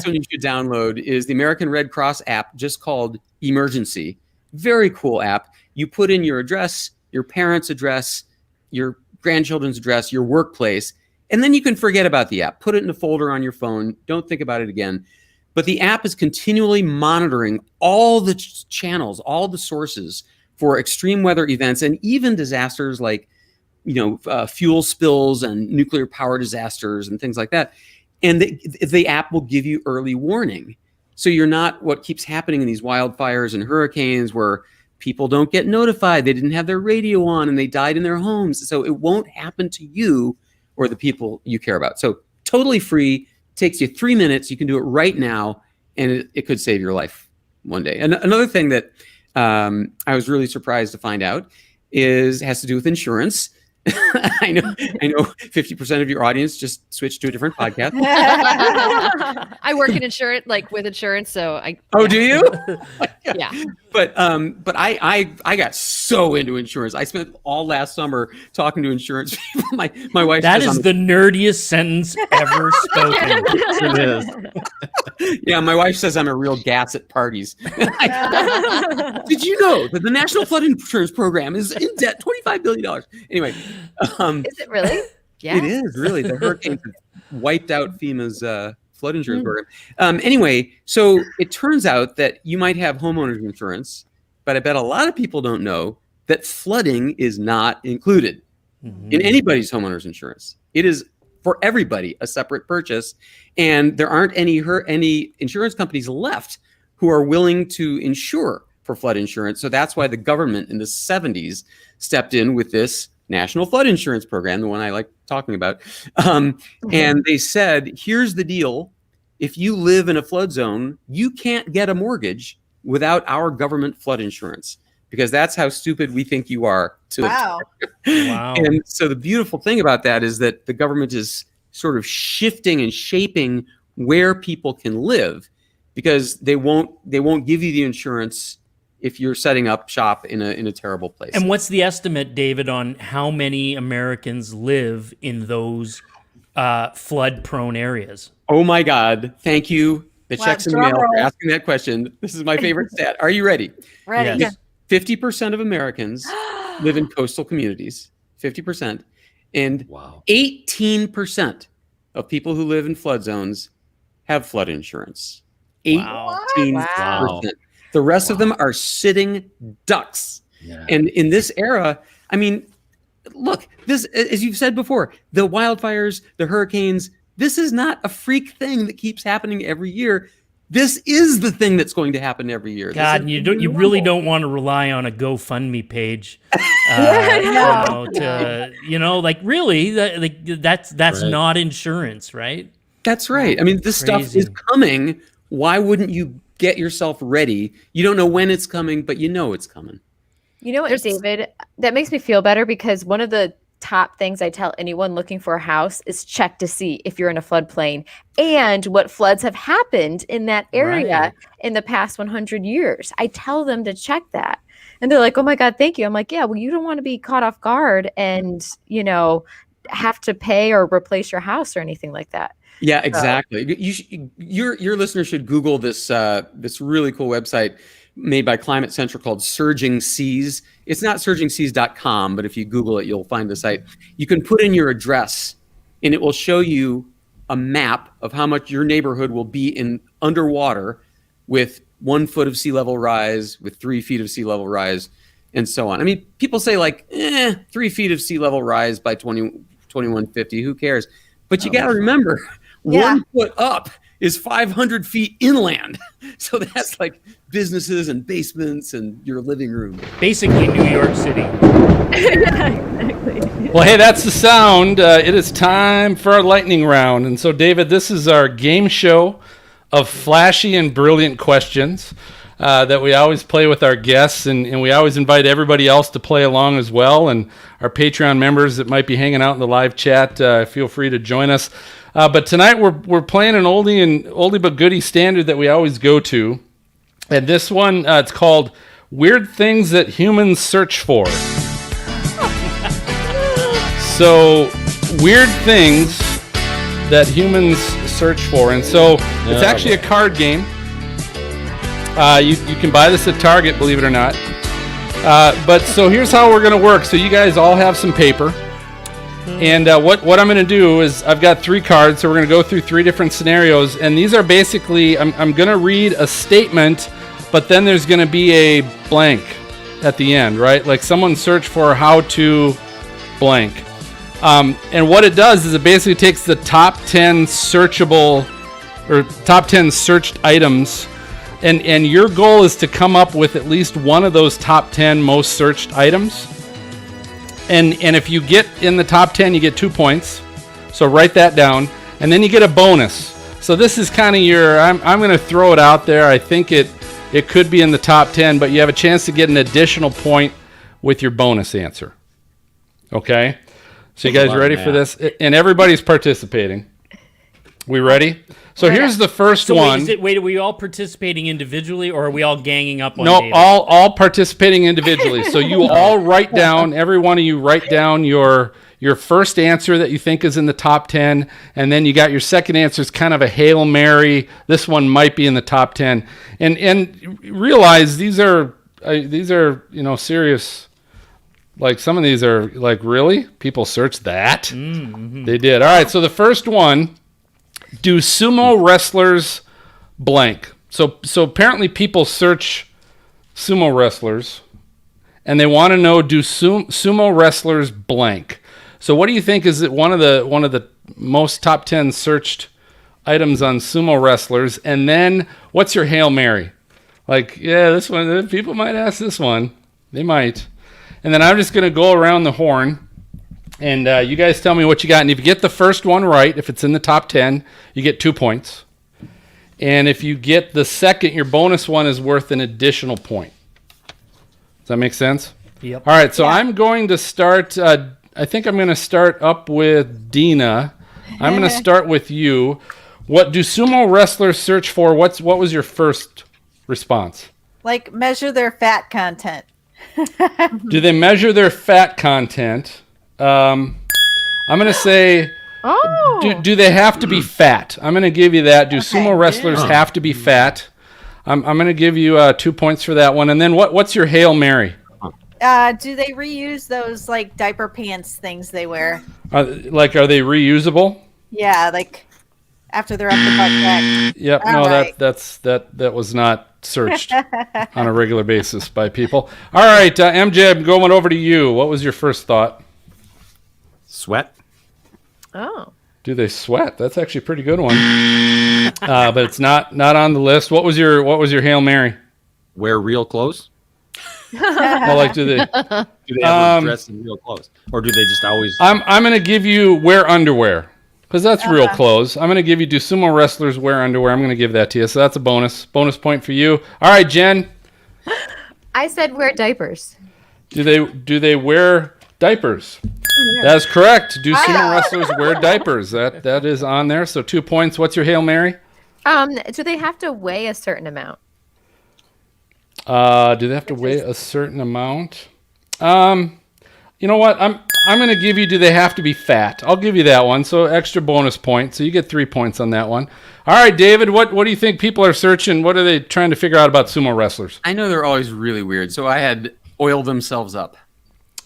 one you should download is the American Red Cross app, just called Emergency. Very cool app. You put in your address, your parents' address, your grandchildren's address, your workplace, and then you can forget about the app. Put it in a folder on your phone. Don't think about it again. But the app is continually monitoring all the channels, all the sources for extreme weather events and even disasters like, fuel spills and nuclear power disasters and things like that. And the app will give you early warning. So you're not what keeps happening in these wildfires and hurricanes where people don't get notified. They didn't have their radio on and they died in their homes. So it won't happen to you or the people you care about. So totally free, takes you 3 minutes. You can do it right now, and it could save your life one day. And another thing that I was really surprised to find out has to do with insurance. I know 50% of your audience just switched to a different podcast. I work in insurance, with insurance, so I. Oh, do you? Yeah. But I got so into insurance. I spent all last summer talking to insurance people. My wife. That is the nerdiest sentence ever spoken. It is. Yeah, my wife says I'm a real gas at parties. Did you know that the National Flood Insurance Program is in debt $25 billion? Anyway. Is it really? Yeah. It is, really. The hurricanes wiped out FEMA's flood insurance program. Anyway, so it turns out that you might have homeowners insurance, but I bet a lot of people don't know that flooding is not included in anybody's homeowners insurance. It is for everybody a separate purchase, and there aren't any insurance companies left who are willing to insure for flood insurance. So that's why the government in the 70s stepped in with this National Flood Insurance Program, the one I like talking about. And they said, here's the deal. if you live in a flood zone, you can't get a mortgage without our government flood insurance, because that's how stupid we think you are. Wow. Wow. And so the beautiful thing about that is that the government is sort of shifting and shaping where people can live, because they won't give you the insurance if you're setting up shop in a terrible place. And what's the estimate, David, on how many Americans live in those flood-prone areas? Oh my God! Thank you, the Wow, checks in the drum mail, for roll. asking that question. This is my favorite stat. Are you ready? Ready. Yes. 50% of Americans live in coastal communities. 50%, and Wow. 18% of people who live in flood zones have flood insurance. Wow. 18%. Wow. The rest of them are sitting ducks. Yeah. And in this era, I mean, look, this, as you've said before, the wildfires, the hurricanes, this is not a freak thing that keeps happening every year. This is the thing that's going to happen every year. God, This is you really don't want to rely on a GoFundMe page. Really, that's Right. not insurance, right? That's right. I mean, this stuff Crazy. is coming. Why wouldn't you get yourself ready? You don't know when it's coming, but you know it's coming. You know what, David? That makes me feel better, because one of the top things I tell anyone looking for a house is check to see if you're in a floodplain and what floods have happened in that area Right. in the past 100 years. I tell them to check that. And they're like, oh my God, thank you. I'm like, yeah, well, you don't want to be caught off guard and, have to pay or replace your house or anything like that. Yeah, exactly. Your listeners should Google this really cool website made by Climate Central called Surging Seas. It's not surgingseas.com, but if you Google it, you'll find the site. You can put in your address, and it will show you a map of how much your neighborhood will be in underwater with 1 foot of sea level rise, with 3 feet of sea level rise, and so on. I mean, people say 3 feet of sea level rise by 2150. Who cares? But you got to remember, Yeah. 1 foot up is 500 feet inland. So that's like businesses and basements and your living room. Basically, New York City. Well, hey, that's the sound. It is time for our lightning round. And so, David, this is our game show of flashy and brilliant questions that we always play with our guests. And we always invite everybody else to play along as well. And our Patreon members that might be hanging out in the live chat, feel free to join us. But tonight we're playing an oldie but goodie standard that we always go to. And this one, it's called Weird Things That Humans Search For. So, weird things that humans search for. And so, it's actually a card game. You can buy this at Target, believe it or not. But so here's how we're going to work. So you guys all have some paper. And what I'm going to do is I've got 3 cards. So we're going to go through 3 different scenarios. And these are basically, I'm going to read a statement, but then there's going to be a blank at the end, right? Like someone search for how to blank. And what it does is it basically takes the top 10 searchable or top 10 searched items. And your goal is to come up with at least one of those top 10 most searched items. And if you get in the top 10, you get 2 points. So write that down. And then you get a bonus. So this is kind of your, I'm going to throw it out there. I think it could be in the top 10, but you have a chance to get an additional point with your bonus answer. Okay? So you guys ready for this? And everybody's participating. We ready? So here's the first one. Wait, are we all participating individually, or are we all ganging up on No, David? all participating individually. So you all write down, every one of you write down your first answer that you think is in the top 10, and then you got your second answer is kind of a Hail Mary. This one might be in the top 10. And realize these are serious. Like some of these are like, really? People search that? Mm-hmm. They did. All right, so the first one, do sumo wrestlers blank? So apparently people search sumo wrestlers, and they want to know, do sumo wrestlers blank? So what do you think is one of the most top 10 searched items on sumo wrestlers? And then what's your Hail Mary? Like, yeah, this one, people might ask this one. They might. And then I'm just going to go around the horn, and you guys tell me what you got. And if you get the first one right, if it's in the top 10, you get 2 points. And if you get the second, your bonus one is worth an additional point. Does that make sense? Yep. All right, so I'm going to start. I think I'm going to start up with Dina. I'm going to start with you. What do sumo wrestlers search for? What was your first response? Like measure their fat content. Do they measure their fat content? I'm going to say, do they have to be fat? I'm going to give you that. Do sumo wrestlers have to be fat? I'm going to give you 2 points for that one. And then what's your Hail Mary? Do they reuse those like diaper pants things they wear? Are they reusable? Yeah, like after they're up the butt crack. Yep. All No, right. that was not searched on a regular basis by people. All right, MJ, I'm going over to you. What was your first thought? Sweat. Oh. Do they sweat? That's actually a pretty good one. But it's not on the list. What was your Hail Mary? Wear real clothes. Well, like do they have dress in real clothes, or do they just always? I'm going to give you wear underwear because that's real clothes. I'm going to give you do sumo wrestlers wear underwear. I'm going to give that to you. So that's a bonus point for you. All right, Jen. I said wear diapers. Do they wear diapers? That's correct. Do sumo wrestlers wear diapers? That is on there. So 2 points. What's your Hail Mary? Do they have to weigh a certain amount? Do they have to weigh a certain amount? You know what? I'm going to give you, do they have to be fat? I'll give you that one. So extra bonus point. So you get 3 points on that one. All right, David, what do you think people are searching? What are they trying to figure out about sumo wrestlers? I know they're always really weird, so I had oil themselves up.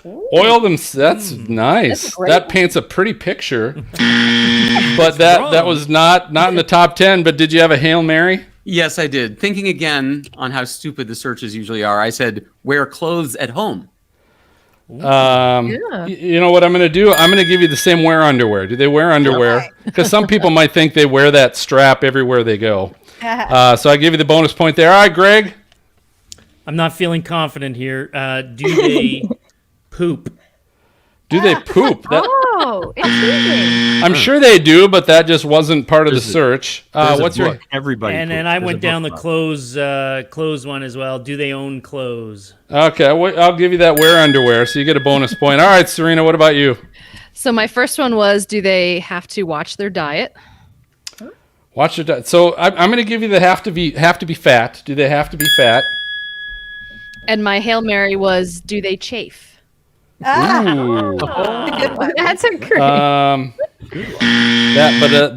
Oil them. That's nice. That paints a pretty picture. But that was not in the top 10. But did you have a Hail Mary? Yes, I did. Thinking again on how stupid the searches usually are, I said, wear clothes at home. You know what I'm going to do? I'm going to give you the same wear underwear. Do they wear underwear? Because some people might think they wear that strap everywhere they go. So I give you the bonus point there. All right, Greg. I'm not feeling confident here. Do they poop? Do they poop? Oh, intriguing. I'm sure they do, but that just wasn't part of the search. What's your? Everybody? And then poops. I There's went a down the book clothes one as well. Do they own clothes? Okay, I'll give you that wear underwear, so you get a bonus point. All right, Serena, what about you? So my first one was, do they have to watch their diet? Watch your diet. So I'm going to give you the have to be fat. Do they have to be fat? And my Hail Mary was, do they chafe? Ooh. That's a great.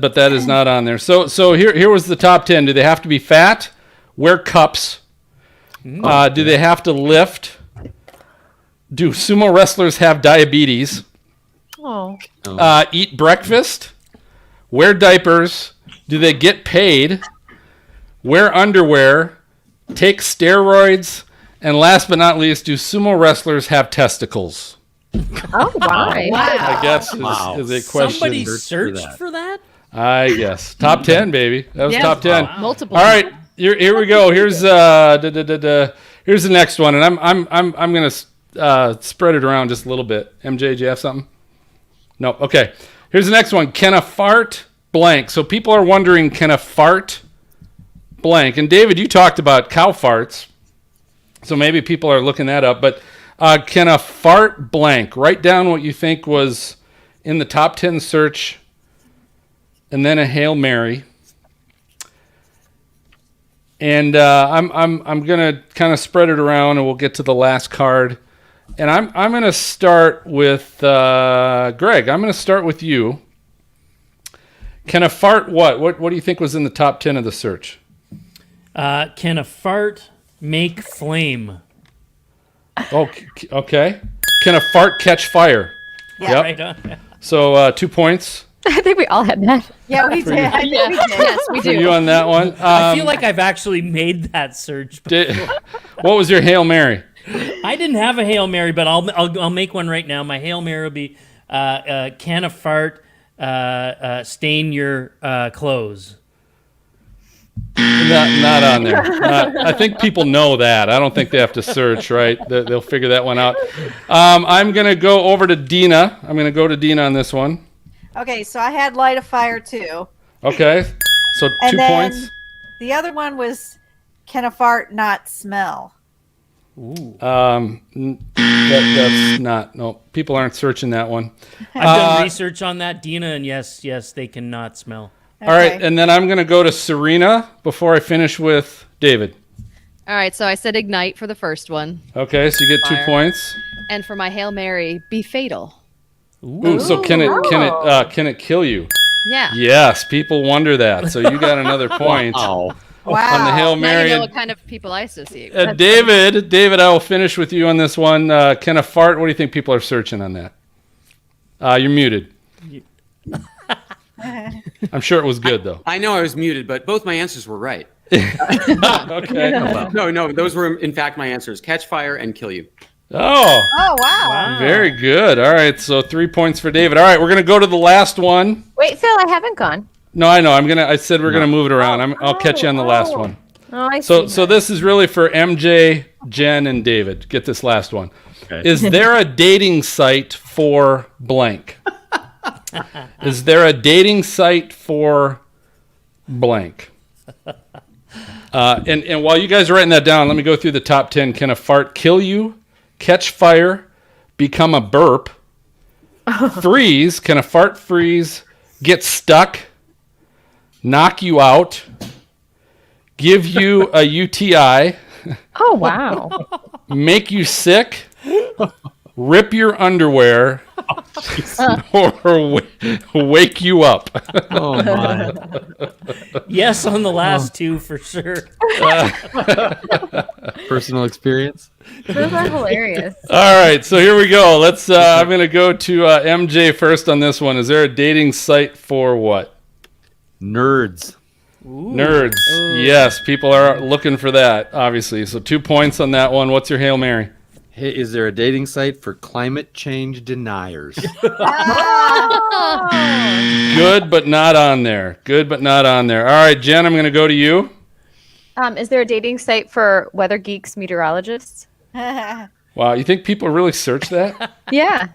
But that is not on there. So here was the top 10. Do they have to be fat? Wear cups? Do they have to lift? Do sumo wrestlers have diabetes? Oh. Eat breakfast? Wear diapers? Do they get paid? Wear underwear? Take steroids? And last but not least, do sumo wrestlers have testicles? Oh, wow. I guess is a question. Somebody searched for that? I guess. Top 10, baby. That was top 10. Wow. Multiple. All right, here we go. Here's here's the next one, and I'm gonna spread it around just a little bit. MJ, do you have something? No. Okay. Here's the next one. Can a fart blank? So people are wondering, can a fart blank? And David, you talked about cow farts, so maybe people are looking that up. But can a fart blank? Write down what you think was in the top 10 search, and then a Hail Mary. And I'm gonna kind of spread it around, and we'll get to the last card. And I'm gonna start with Greg. I'm gonna start with you. Can a fart what do you think was in the top 10 of the search? Can a fart make flame? Oh, okay. Can a fart catch fire? Yeah. Yep. Right on. So 2 points I think we all had that. Yeah, we did. I think we did. Yes, we for do. you on that one. I feel like I've actually made that search. What was your Hail Mary? I didn't have a Hail Mary, but I'll make one right now. My Hail Mary will be can a fart stain your clothes? Not on there. I think people know that. I don't think they have to search, right? They'll figure that one out. I'm going to go over to Dina. I'm going to go to Dina on this one. Okay, so I had light a fire too. Okay. So And 2 then- points. The other one was, can a fart not smell? That's not. No, people aren't searching that one. I've done research on that, Dina, and yes, they cannot smell. All right, and then I'm going to go to Serena before I finish with David. All right, so I said ignite for the first one. Okay, so you get 2 Fire. points. And for my Hail Mary, be fatal. Ooh, so can it kill you? Yeah. Yes, people wonder that. So you got another point on the Hail Now Mary. you know what kind of people I associate with. David, I will finish with you on this one. Can a fart? What do you think people are searching on that? You're muted. I'm sure it was good though. I know I was muted, but both my answers were right. Okay. No, those were in fact my answers: catch fire and kill you. Oh, wow. very good. All right, so 3 points for David. All right, we're gonna go to the last one. Wait, Phil, I haven't gone. No, I know. I said we're gonna move it around. I'll catch you on the last one. Oh, I see. So this is really for MJ, Jen, and David. Get this last one. Okay. Is there a dating site for blank? Is there a dating site for blank? And while you guys are writing that down, let me go through the top 10. Can a fart kill you, catch fire, become a burp, freeze? Can a fart freeze, get stuck, knock you out, give you a UTI, Oh, wow. make you sick, rip your underwear, or wake you up? Oh my! Yes, on the last two for sure. Personal experience. Those are hilarious. All right, so here we go. Let's. I'm going to go to MJ first on this one. Is there a dating site for what? Nerds. Nerds. Yes, people are looking for that, obviously. So 2 points on that one. What's your Hail Mary? Hey, is there a dating site for climate change deniers? Good, but not on there. Good, but not on there. All right, Jen, I'm going to go to you. Is there a dating site for weather geeks, meteorologists? Wow, you think people really search that? Yeah.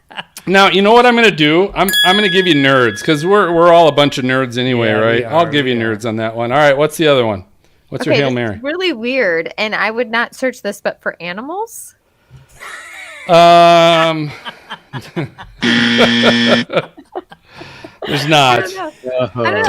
Now, you know what I'm going to do? I'm going to give you nerds, because we're all a bunch of nerds anyway, Yeah, right? we are, I'll give you nerds on that one. All right, what's the other one? What's your Hail this Mary? is really weird, and I would not search this, but for animals? There's not. I don't know.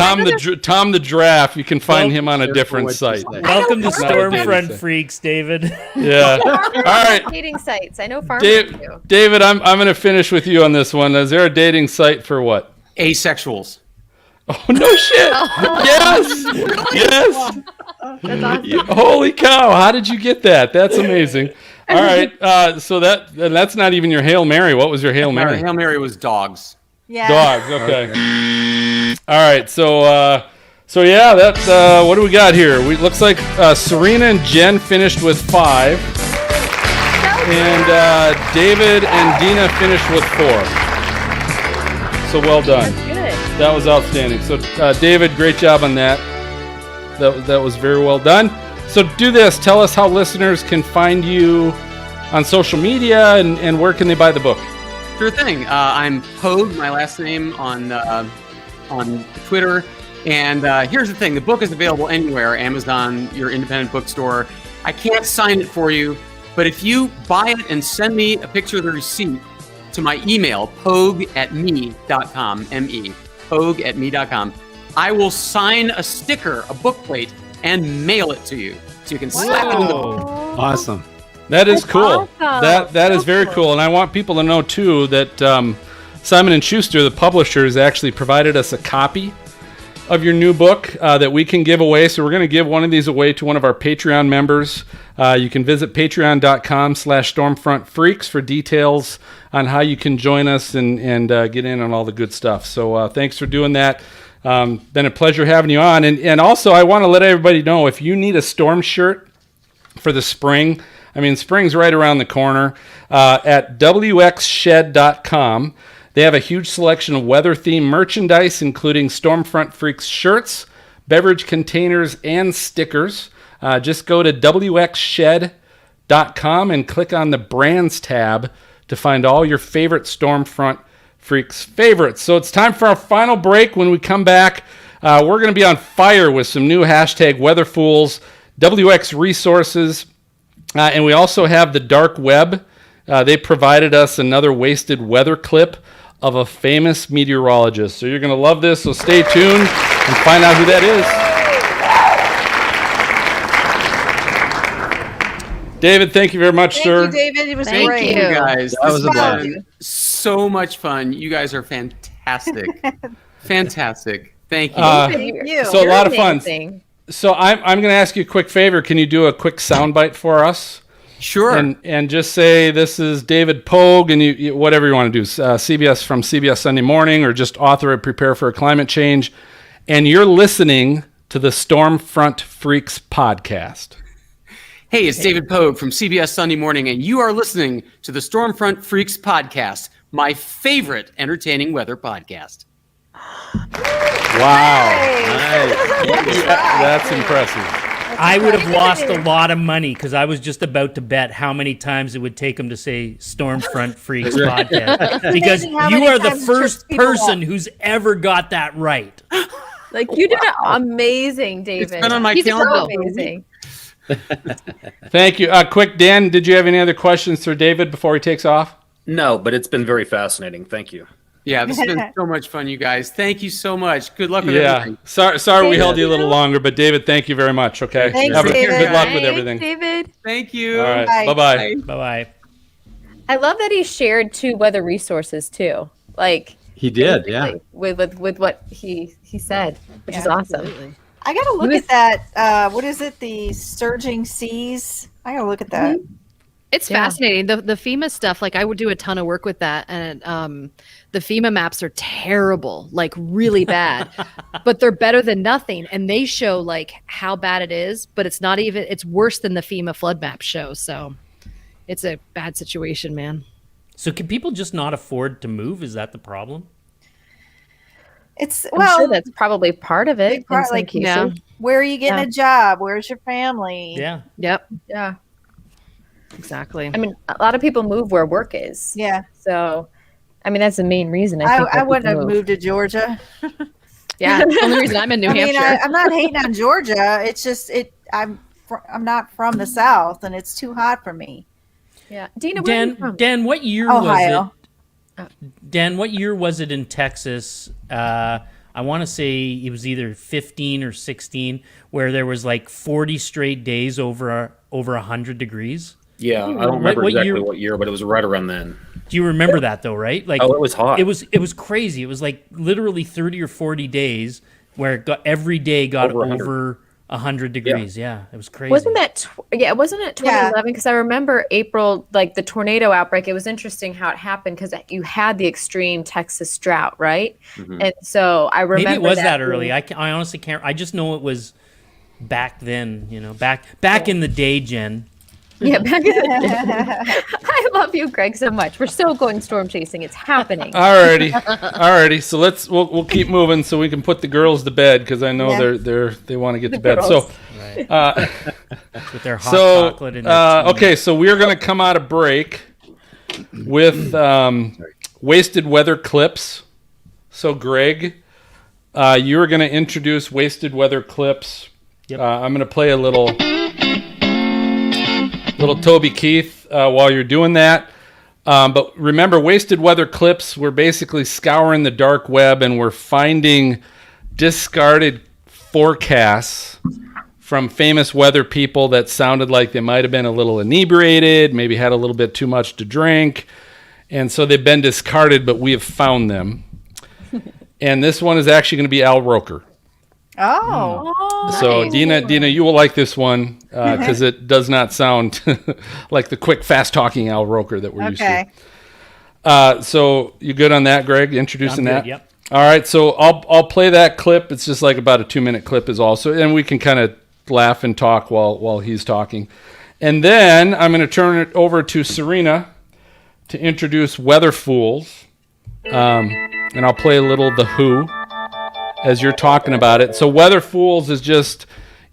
Tom the Giraffe, you can find Well, him on a careful different what you site. say. Welcome to Not a dating Stormfront site. Freaks, David. Yeah. All right. Dating sites. I know farmers do. David, I'm going to finish with you on this one. Is there a dating site for what? Asexuals. Oh, no shit. Yes. Yes. That's awesome. Holy cow. How did you get that? That's amazing. All right. So that's not even your Hail Mary. What was your Hail My Mary? Hail Mary was dogs. Yeah. Dogs. Okay. All right. So yeah, that what do we got here? Looks like Serena and Jen finished with 5, and David and Dina finished with 4. So well done. Good. That was outstanding. So David, great job on that. That was very well done. So do this. Tell us how listeners can find you on social media, and where can they buy the book? Sure thing. I'm Pogue, my last name on Twitter. And here's the thing: the book is available anywhere, Amazon, your independent bookstore. I can't sign it for you, but if you buy it and send me a picture of the receipt to my email, pogue@me.com, M-E, pogue@me.com, I will sign a sticker, a book plate, and mail it to you, so you can slap it in the book. Awesome. That is cool. awesome. That is very cool, and I want people to know too that Simon & Schuster, the publishers, actually provided us a copy of your new book that we can give away. So we're going to give one of these away to one of our Patreon members. You can visit patreon.com/stormfrontfreaks for details on how you can join us and get in on all the good stuff. So thanks for doing that. Been a pleasure having you on. And also, I want to let everybody know, if you need a storm shirt for the spring, I mean, spring's right around the corner, at wxshed.com. They have a huge selection of weather-themed merchandise, including Stormfront Freaks shirts, beverage containers, and stickers. Just go to wxshed.com and click on the Brands tab to find all your favorite Stormfront Freaks favorites. So it's time for our final break. When we come back, We're going to be on fire with some new hashtag Weather Fools, WX resources, and we also have the dark web. They provided us another wasted weather clip of a famous meteorologist. So you're going to love this, so stay tuned and find out who that is. David, thank you very much, sir. Thank you, David. It was Thank great. you. You guys, That was a blast. so much fun. You guys are fantastic. Fantastic. Thank you. Thank you. So a lot of fun. Amazing. So I'm going to ask you a quick favor. Can you do a quick soundbite for us? Sure. And just say this is David Pogue, and you whatever you want to do. CBS from CBS Sunday Morning, or just author of Prepare for Climate Change, and you're listening to the Stormfront Freaks podcast. Hey, it's David Pogue from CBS Sunday Morning, and you are listening to the Stormfront Freaks podcast, my favorite entertaining weather podcast. Wow, that's impressive. I would have lost a lot of money because I was just about to bet how many times it would take him to say Stormfront Freaks podcast. Because Amazing how you many are the times it first trips people person up. who's ever got that right. Like, you did it amazing, David. It's been on my He's a calendar. pro. Amazing. Thank you. Quick, Dan, did you have any other questions for David before he takes off? No, but it's been very fascinating. Thank you. Yeah, this has been so much fun, you guys. Thank you so much. Good luck with Yeah. everything. Sorry we held you a little longer, but David, thank you very much. Okay. Thanks, Have David. good luck with Thanks, everything. David. Thank you. All right. Bye. Bye-bye. Bye-bye. I love that he shared 2 weather resources too. Like, He did, yeah. with what he said, which is awesome. I got to look at that. What is it? The surging seas. I got to look at that. It's fascinating. The FEMA stuff, like I would do a ton of work with that. And the FEMA maps are terrible, like really bad, but they're better than nothing. And they show like how bad it is, but it's not even, it's worse than the FEMA flood map show. So it's a bad situation, man. So can people just not afford to move? Is that the problem? It's I'm well, sure that's probably part of it. big part, in some like, cases. yeah. where are you getting Yeah. a job? Where's your family? Yeah. Yep. Yeah. Exactly. I mean, a lot of people move where work is. Yeah. So, I mean, that's the main reason. I think I that wouldn't people have move. moved to Georgia. Yeah. the only reason I'm in New I mean, Hampshire. I'm not hating on Georgia. It's just I'm not from the South, and it's too hot for me. Yeah. Dina, where are you from? Dan, what year Ohio. was it? Dan, what year was it in Texas? I want to say it was either 15 or 16, where there was like 40 straight days over 100 degrees. Yeah, I don't remember What exactly year- what year, but it was right around then. Do you remember that though? Right? Like, Oh, it was hot. It was crazy. It was like literally 30 or 40 days where every day got Over 100. over 100 degrees. Yeah, it was crazy. Wasn't that? Wasn't it 2011? Because I remember April, like the tornado outbreak. It was interesting how it happened because you had the extreme Texas drought, right? And so I remember Maybe it was that being- early. I honestly can't. I just know it was back then. You know, back in the day, Jen. Yeah, back in the day. I love you, Greg, so much. We're still going storm chasing. It's happening. Alrighty. So we'll keep moving so we can put the girls to bed because I know Yeah. they want to get to The bed. girls. So Right. With their hot chocolate and their tea. okay, so we're gonna come out of break with wasted weather clips. So Greg, you were gonna introduce wasted weather clips. Yep. I'm gonna play a little Toby Keith while you're doing that. But remember, wasted weather clips, we're basically scouring the dark web and we're finding discarded forecasts from famous weather people that sounded like they might have been a little inebriated, maybe had a little bit too much to drink. And so they've been discarded, but we have found them. And this one is actually going to be Al Roker. Oh, So Dina, you will like this one because it does not sound like the quick, fast-talking Al Roker that we're okay. used to. So you good on that, Greg? Introducing I'm that? good, yep. All right. So I'll play that clip. It's just like about a 2-minute clip is also, and we can kind of laugh and talk while he's talking. And then I'm going to turn it over to Serena to introduce Weather Fools. And I'll play a little The Who as you're talking about it. So Weather Fools is just,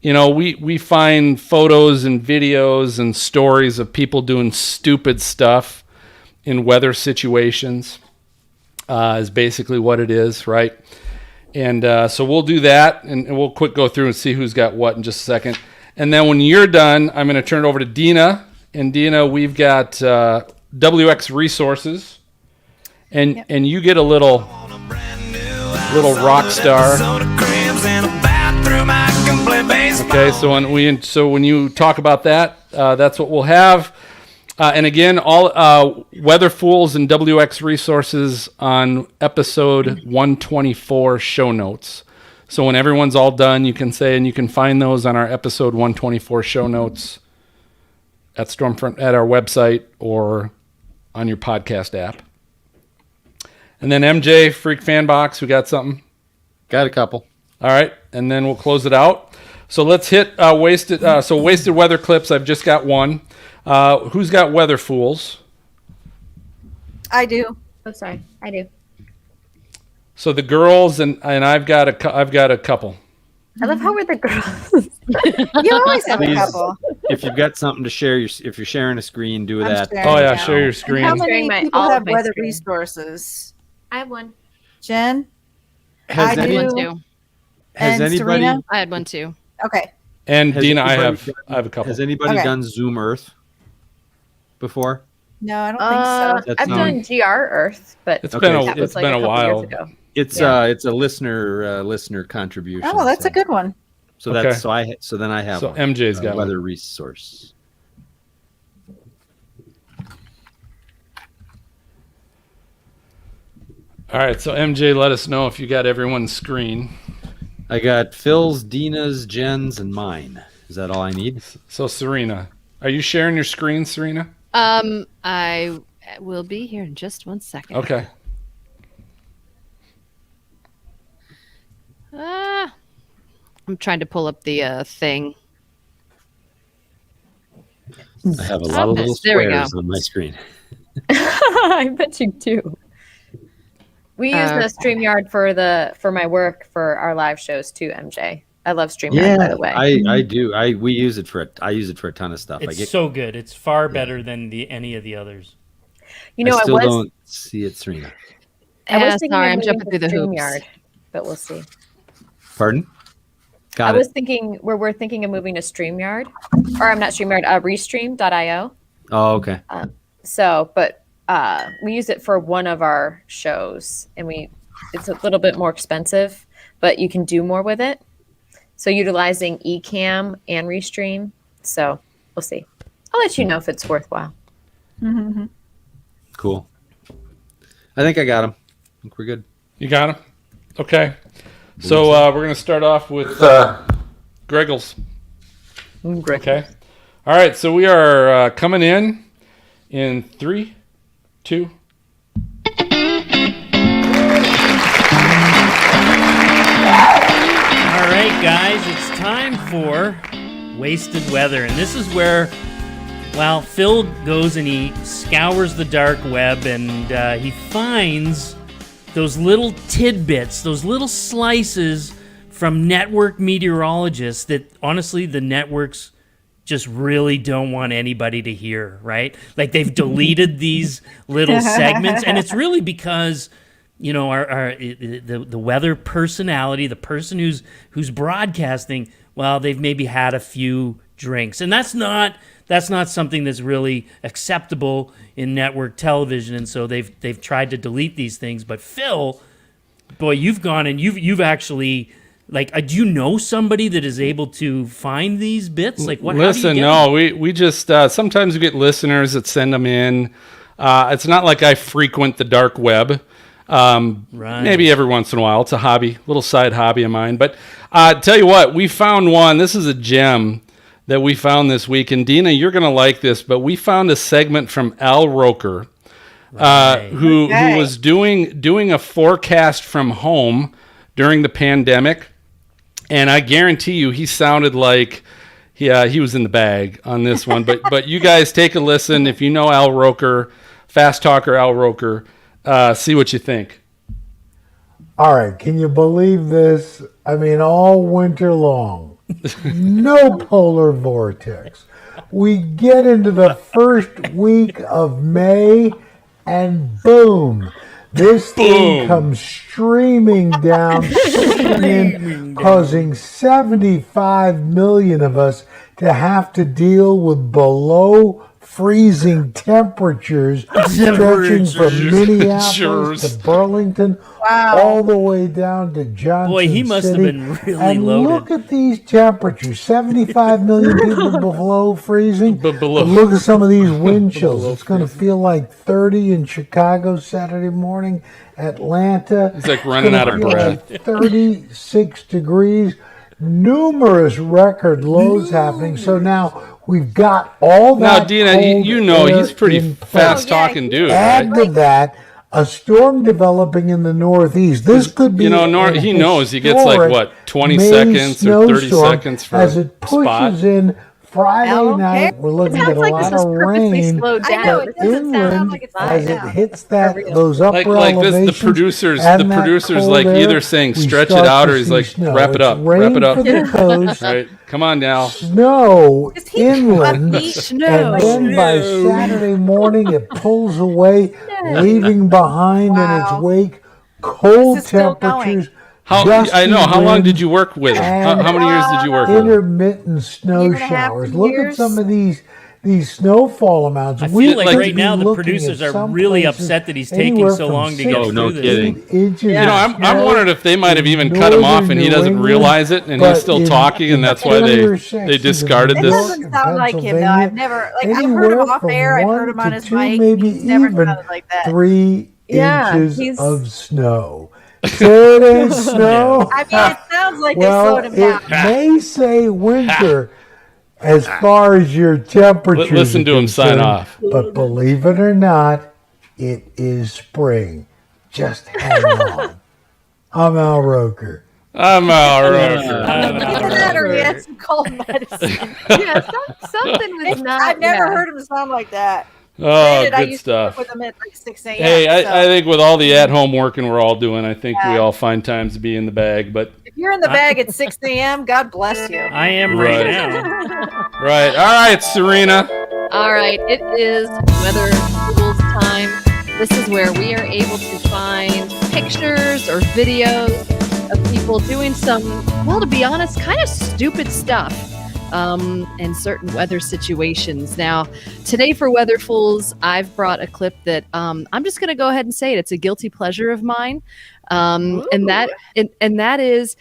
we find photos and videos and stories of people doing stupid stuff in weather situations, is basically what it is, right? And so we'll do that, and we'll quick go through and see who's got what in just a second. And then when you're done, I'm going to turn it over to Dina. And Dina, we've got WX Resources, and you get a little rock star. Okay, so when you talk about that, that's what we'll have. And again, all Weather Fools and WX Resources on episode 124 show notes. So when everyone's all done, you can find those on our episode 124 show notes at Stormfront, at our website, or on your podcast app. And then MJ, Freak Fan Box, we got something? Got a couple. All right, and then we'll close it out. So let's hit wasted weather clips. I've just got one. Who's got Weather Fools? I do. Oh, sorry. I do. So the girls and I've got a couple. I love how we're the girls. You always have a Please, couple. if you've got something to share, if you're sharing a screen, do I'm that. sharing Oh yeah, now. share your And screen. how many Sharing people all have of my weather screen. resources? I have one. Jen? Has I I had do. one too. Has And anybody? Serena? I had one too. Okay. And Has Dina, I anybody have a couple. Has anybody Okay. done Zoom Earth before? No, I don't think so. That's I've not- done GR Earth, but It's Okay. been that a was like a couple while. while. Ago. It's Yeah. it's a listener contribution. Oh, that's a good one. So Okay. that's so then I have So one. MJ's got weather one. resource. All right, so MJ, let us know if you got everyone's screen. I got Phil's, Dina's, Jen's, and mine. Is that all I need? So Serena, are you sharing your screen, Serena? I will be here in just 1 second. Okay. I'm trying to pull up the thing. I have a lot of little There we squares go. on my screen. I bet you do. We use the StreamYard for my work for our live shows too, MJ. I love StreamYard, by the way. I do. I use it for a ton of stuff. It's so good. It's far better than any of the others. You know, I I still was don't see it, Serena. thinking Sorry, of I'm moving jumping to through the hoops. StreamYard, but we'll see. Pardon? I Got was it. thinking we're thinking of moving to StreamYard, or I'm not StreamYard, Restream.io. Oh, okay. So, but we use it for one of our shows, and it's a little bit more expensive, but you can do more with it. So utilizing Ecamm and Restream. So we'll see. I'll let you know if it's worthwhile. Mm-hmm. Cool. I think I got them. I think we're good. You got them? Okay. So we're going to start off with Greggles. Okay. All right. So we are coming in 3, 2. All right, guys, it's time for Wasted Weather. And this is where, well, Phil goes and he scours the dark web and he finds those little tidbits, those little slices from network meteorologists that, honestly, the networks just really don't want anybody to hear, right? Like, they've deleted these little segments, and it's really because, you know, the weather personality, the person who's broadcasting, well, they've maybe had a few drinks, and that's not something that's really acceptable in network television, and so they've tried to delete these things. But Phil, boy, you've gone and you've actually, like, do you know somebody that is able to find these bits? Like, what? Listen, how do you get no, we just sometimes we get listeners that send them in. It's not like I frequent the dark web. Right. Maybe every once in a while. It's a hobby, little side hobby of mine. But tell you what, we found one. This is a gem that we found this week. And Dina, you're going to like this, but we found a segment from Al Roker, who was doing a forecast from home during the pandemic. And I guarantee you, he sounded like he was in the bag on this one. But you guys take a listen. If you know Al Roker, fast talker Al Roker, see what you think. All right, can you believe this? I mean, all winter long, no polar vortex. We get into the first week of May, and boom, This thing Boom. comes streaming down, causing 75 million of us to have to deal with below freezing temperatures stretching from Minneapolis to Burlington, all the way down to Johnson Boy, he must have City. been really and loaded. Look at these temperatures, 75 million people below freezing. Below. But look at some of these wind chills. It's going to feel like 30 in Chicago Saturday morning, Atlanta. He's like running out of breath. 36 degrees, numerous record lows happening. So now we've got all that. Now, Dina, cold you know air he's pretty in fast place. talking dude, Add right? to that a storm developing in the Northeast. This could be, You know, he knows he gets like what 20 seconds or 30 seconds for as it pushes spot. in Friday Okay. night. We're looking Sounds at a like lot this is of purposely rain. slowed I know, down. it doesn't sound Inland, like it's as slowed it down. hits those upper Like this, elevations, the producers and that like cold either air, saying we stretch it start out to or he's see like snow. wrap it It's up, rain wrap it up. for the coast, All right, come on now. snow Is he inland, Snow. and then by Saturday morning it pulls away, leaving behind in its Wow. wake cold This is still going. temperatures. How gusty I know. How long winds, did you work with him? and How many years did you work with him? intermittent snow Year and a half, showers. 2 Look at years. some of these snowfall amounts. I We feel like could right now be the looking producers at are some really places upset that he's taking anywhere so from long to get 6 through no this. kidding. inches You know, of I'm snow wondering if they might have in even cut him off northern and he New doesn't England, realize it, and but he's still in- talking, and that's why interior they sections discarded of It New this. York doesn't sound like him, though. Pennsylvania, I've never, I've heard him anywhere off from air. I've 1 heard him on to his 2, mic. maybe He's never even sounded like that. 3 Yeah, inches he's- of snow. So it ain't snow. I mean, it sounds like they Well, slowed him down. it may say winter as far as your temperatures. Listen are to him sign concerned, off. But believe it or not, it is spring. Just hang on. I'm Al Roker. I'm all right. Either that or he had some cold medicine. Yeah, something was not. I've never yeah. heard him sound like that. Oh, Granted, I good used to work stuff. with him at like 6 a.m. Hey, so I think with all the at-home working we're all doing, I think we Yeah. all find times to be in the bag. But if you're in the bag at 6 a.m., God bless you. I am Right. right now. right, all right, Serena. All right, it is Weather Fools time. This is where we are able to find pictures or videos of people doing some, well, to be honest, kind of stupid stuff in certain weather situations. Now, today for Weather Fools, I've brought a clip that I'm just going to go ahead and say it. It's a guilty pleasure of mine, and that is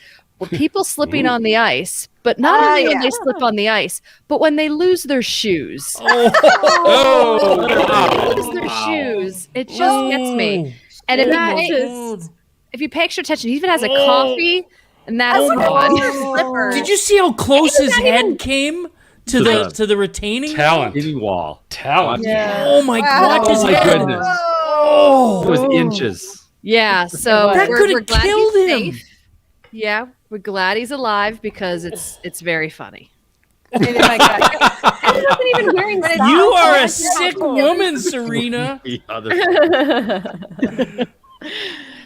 people slipping on the ice, but not only when they slip on the ice, but when they lose their shoes. Oh, When they lose their shoes, it just gets me. And if you pay extra attention, he even has a coffee, and that's fun. Did you see how close his head came to the retaining talent. Hitting wall. Talent. Yeah. Oh my Wow. God! His Oh my head. goodness. Oh, It was inches. Yeah, so That we're could've glad killed he's him. safe. Yeah, we're glad he's alive because it's very funny. Oh my God. He wasn't even wearing socks. you are a That's sick cool. woman, Serena. The other-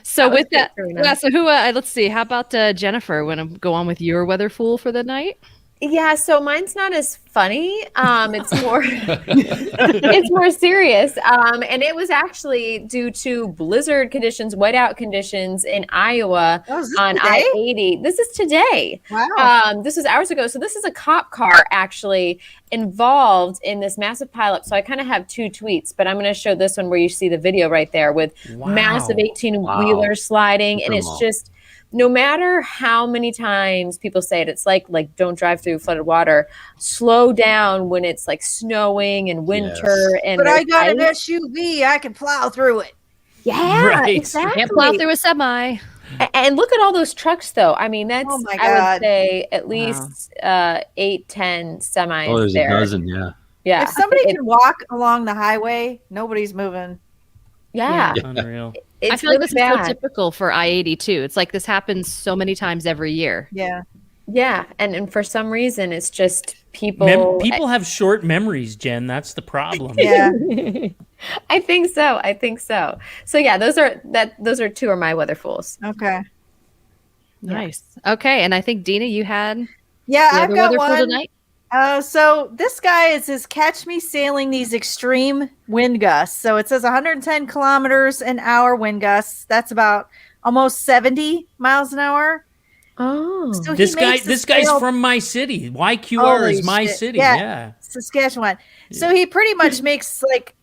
So was with good, that, Serena. yeah. So who? Let's see. How about Jennifer? Want to go on with your weather fool for the night? Yeah, so mine's not as funny. It's more it's more serious. And it was actually due to blizzard conditions, whiteout conditions in Iowa Oh, is this on today? I-80. This is today. Wow. This was hours ago. So this is a cop car actually involved in this massive pileup. So I kind of have two tweets, but I'm going to show this one where you see the video right there with massive 18-wheeler sliding. And it's just, no matter how many times people say it, it's like don't drive through flooded water. Slow down when it's like snowing and winter. And But I there's got an ice. SUV. I can plow through it. Yeah, Right. exactly. Can't plow through a semi. And look at all those trucks, though. I mean, that's Oh my I would God. say at least 8, 10 semis. Oh, there's there. a dozen, yeah. Yeah, If somebody can walk along the highway, nobody's moving. yeah. Unreal. It's I feel like really this bad. is so typical for I-80 too. It's like this happens so many times every year. Yeah. Yeah, and for some reason, it's just people. People have short memories, Jen. That's the problem. Yeah. I think so. I think so. So yeah, those are two of my weather fools. Okay. Nice. Okay, and I think Dina, you had Yeah, the I've other got weather fool one. tonight. So this guy says, catch me sailing these extreme wind gusts. So it says 110 kilometers an hour wind gusts. That's about almost 70 miles an hour. Oh, So This guy's from my city. YQR Holy is my shit. city. Yeah. Yeah. Saskatchewan. So he pretty much makes like,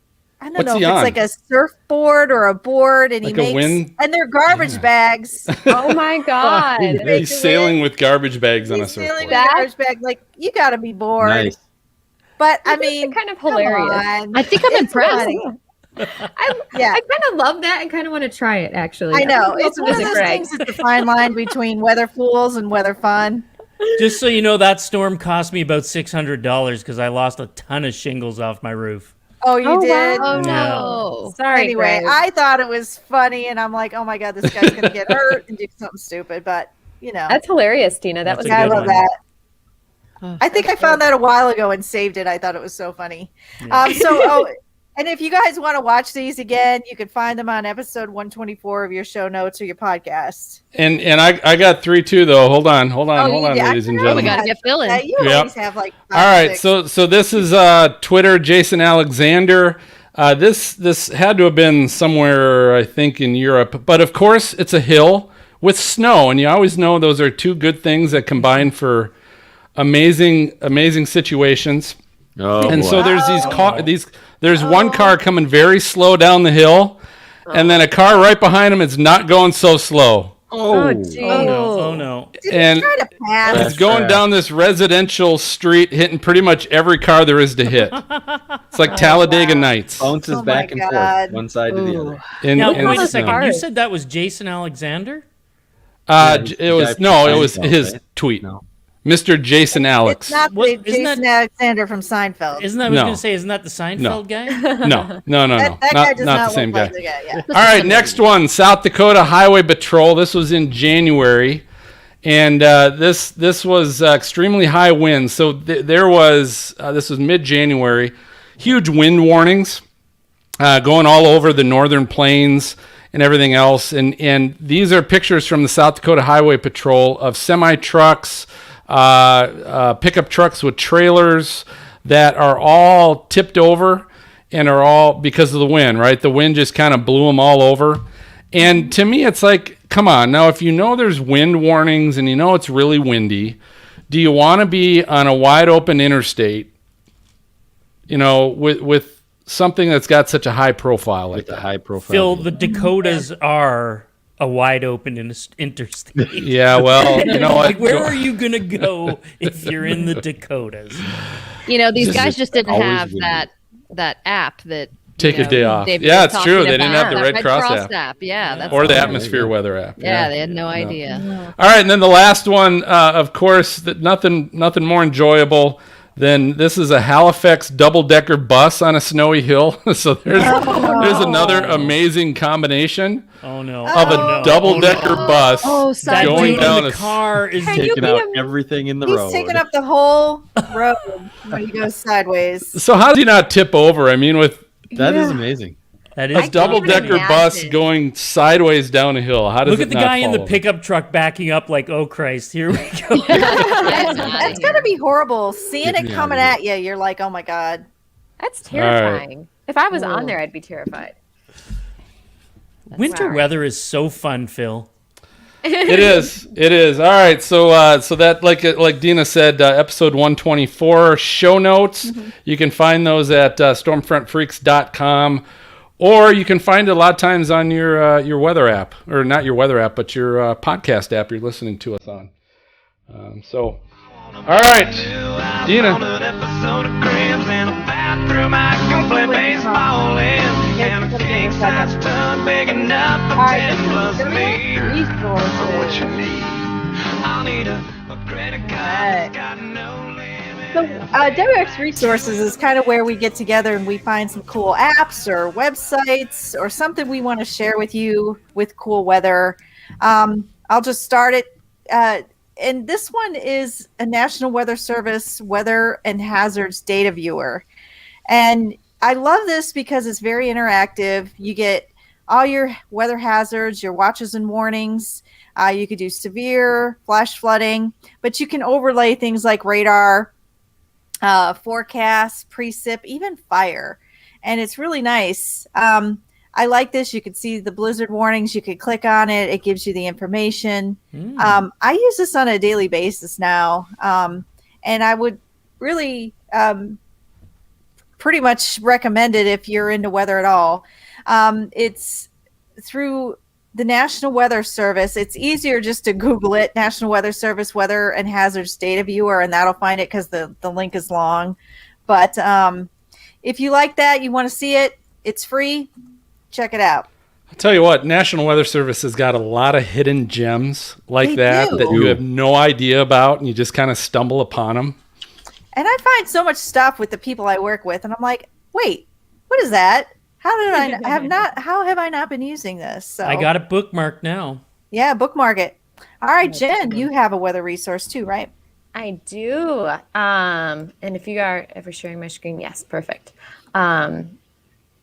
I don't What's know if he it's on? like a surfboard or a board, and Like he a makes wind- and they're garbage bags. oh my God. He's sailing with garbage bags on a He's sailing surfboard. with a garbage bag. Like, you got to be bored. Nice. But I That's mean, kind of come hilarious. on. I think I'm It's impressed. funny. Yeah. I kind of love that. I kind of want to try it, actually. I know. I'm gonna It's go one of visit those Greg. things. It's a fine line between weather fools and weather fun. Just so you know, that storm cost me about $600 because I lost a ton of shingles off my roof. Oh, you Oh, did? wow. Oh no. Sorry, Anyway, Greg. I thought it was funny, and I'm like, oh my God, this guy's going to get hurt and do something stupid. But, you know, That's hilarious, Tina. That That's was a I good love one. that. Oh, I think I found that a while ago and saved it. I thought it was so funny. And if you guys want to watch these again, you can find them on episode 124 of your show notes or your podcast. And I got 3 too though. Hold on, you did? ladies and I know we gentlemen. got to get filling. Yeah, you Yep. always have like All 5 or right, 6. so this is Twitter, Jason Alexander. This had to have been somewhere, I think, in Europe. But of course, it's a hill with snow, and you always know those are two good things that combine for amazing situations. Oh, And boy. so there's there's one car coming very slow down the hill, and then a car right behind him is not going so slow. Oh, geez. Oh no! Oh no! Did and- you try to pass? It's going down this residential street, hitting pretty much every car there is to hit. It's like Talladega Nights. Bounces Oh my back and God. forth, one side to the other. Now And wait a snow. second. You cars. said that was Jason Alexander? It the was guy from his Seinfeld, right? tweet. No. Mr. Jason Alex. It's not What- the isn't Jason that- Alexander from Seinfeld. Isn't that I was No. going to say? Isn't that the Seinfeld guy? No. That guy does Not not the same look guy. like the guy. Yeah. All right, next one, South Dakota Highway Patrol. This was in January, and this was extremely high winds. So there was this was mid-January, huge wind warnings going all over the northern plains and everything else. And these are pictures from the South Dakota Highway Patrol of semi trucks, pickup trucks with trailers that are all tipped over and are all because of the wind, right? The wind just kind of blew them all over. And to me, it's like, come on. Now, if you know there's wind warnings and you know it's really windy, do you want to be on a wide open interstate, with something that's got such a high profile like With a that? high profile. Phil, the Dakotas are a wide open interstate. Yeah, well, you know what? Like, where are you going to go if you're in the Dakotas? These This guys is just didn't always have windy. that app that Take a day off. David Yeah, was it's true. talking They didn't about. have the That Red Cross app. Yeah, that's Or the awesome. atmosphere weather app. Yeah, they had no idea. All right, and then the last one, of course, that nothing more enjoyable than this is a Halifax double-decker bus on a snowy hill. So there's another amazing combination Oh no! of a no. double-decker bus Oh, That side going dude down in the a car is Can you Taking be out a- everything in the He's road. taking up the whole road when he goes sideways. So how do you not tip over? I mean, with That is amazing. that a is can't even double-decker bus imagine. going sideways down a hill, how does Look it at the not guy in the fall over? pickup truck backing up like, oh Christ, here we go. That's gotta be horrible. Seeing Get it me coming out at you, you're like, oh my God. That's terrifying. If I was on Oh. there, I'd be terrified. Winter Wow. weather is so fun, Phil. It is. All right. So that, like Dina said, episode 124 show notes. You can find those at stormfrontfreaks.com, or you can find it a lot of times on your weather app, or not your weather app, but your podcast app you're listening to us on. All right, Dina. So WX Resources is kind of where we get together and we find some cool apps or websites or something we want to share with you with cool weather. I'll just start it. And this one is a National Weather Service weather and hazards data viewer. And I love this because it's very interactive. You get all your weather hazards, your watches and warnings. You could do severe flash flooding, but you can overlay things like radar, forecasts, precip, even fire. And it's really nice. I like this. You can see the blizzard warnings. You can click on it. It gives you the information. I use this on a daily basis now. And I would really pretty much recommend it if you're into weather at all. It's through the National Weather Service. It's easier just to Google it, National Weather Service Weather and Hazards Data Viewer, and that'll find it because the link is long. But if you like that, you want to see it, it's free. Check it out. I'll tell you what, National Weather Service has got a lot of hidden gems like that you have no idea about, and you just kind of stumble upon them. And I find so much stuff with the people I work with, and I'm like, wait, what is that? How have I not been using this? So I got it bookmarked now. Yeah, bookmark it. All right, Jen, you have a weather resource too, right? I do. And if you are ever sharing my screen, yes, perfect.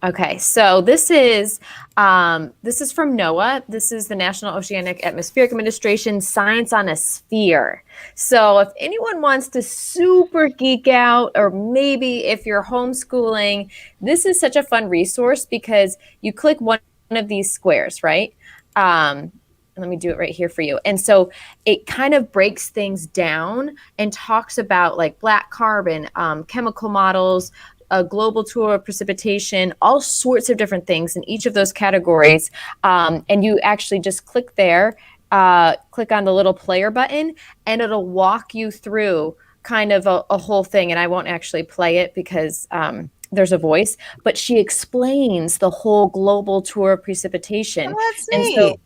Okay, so this is from NOAA. This is the National Oceanic Atmospheric Administration Science on a Sphere. So if anyone wants to super geek out, or maybe if you're homeschooling, this is such a fun resource because you click one of these squares, right? Let me do it right here for you. And so it kind of breaks things down and talks about like black carbon, chemical models, a global tour of precipitation, all sorts of different things in each of those categories. And you actually just click there, click on the little player button, and it'll walk you through kind of a whole thing. And I won't actually play it because there's a voice, but she explains the whole global tour of precipitation. Oh, that's neat. And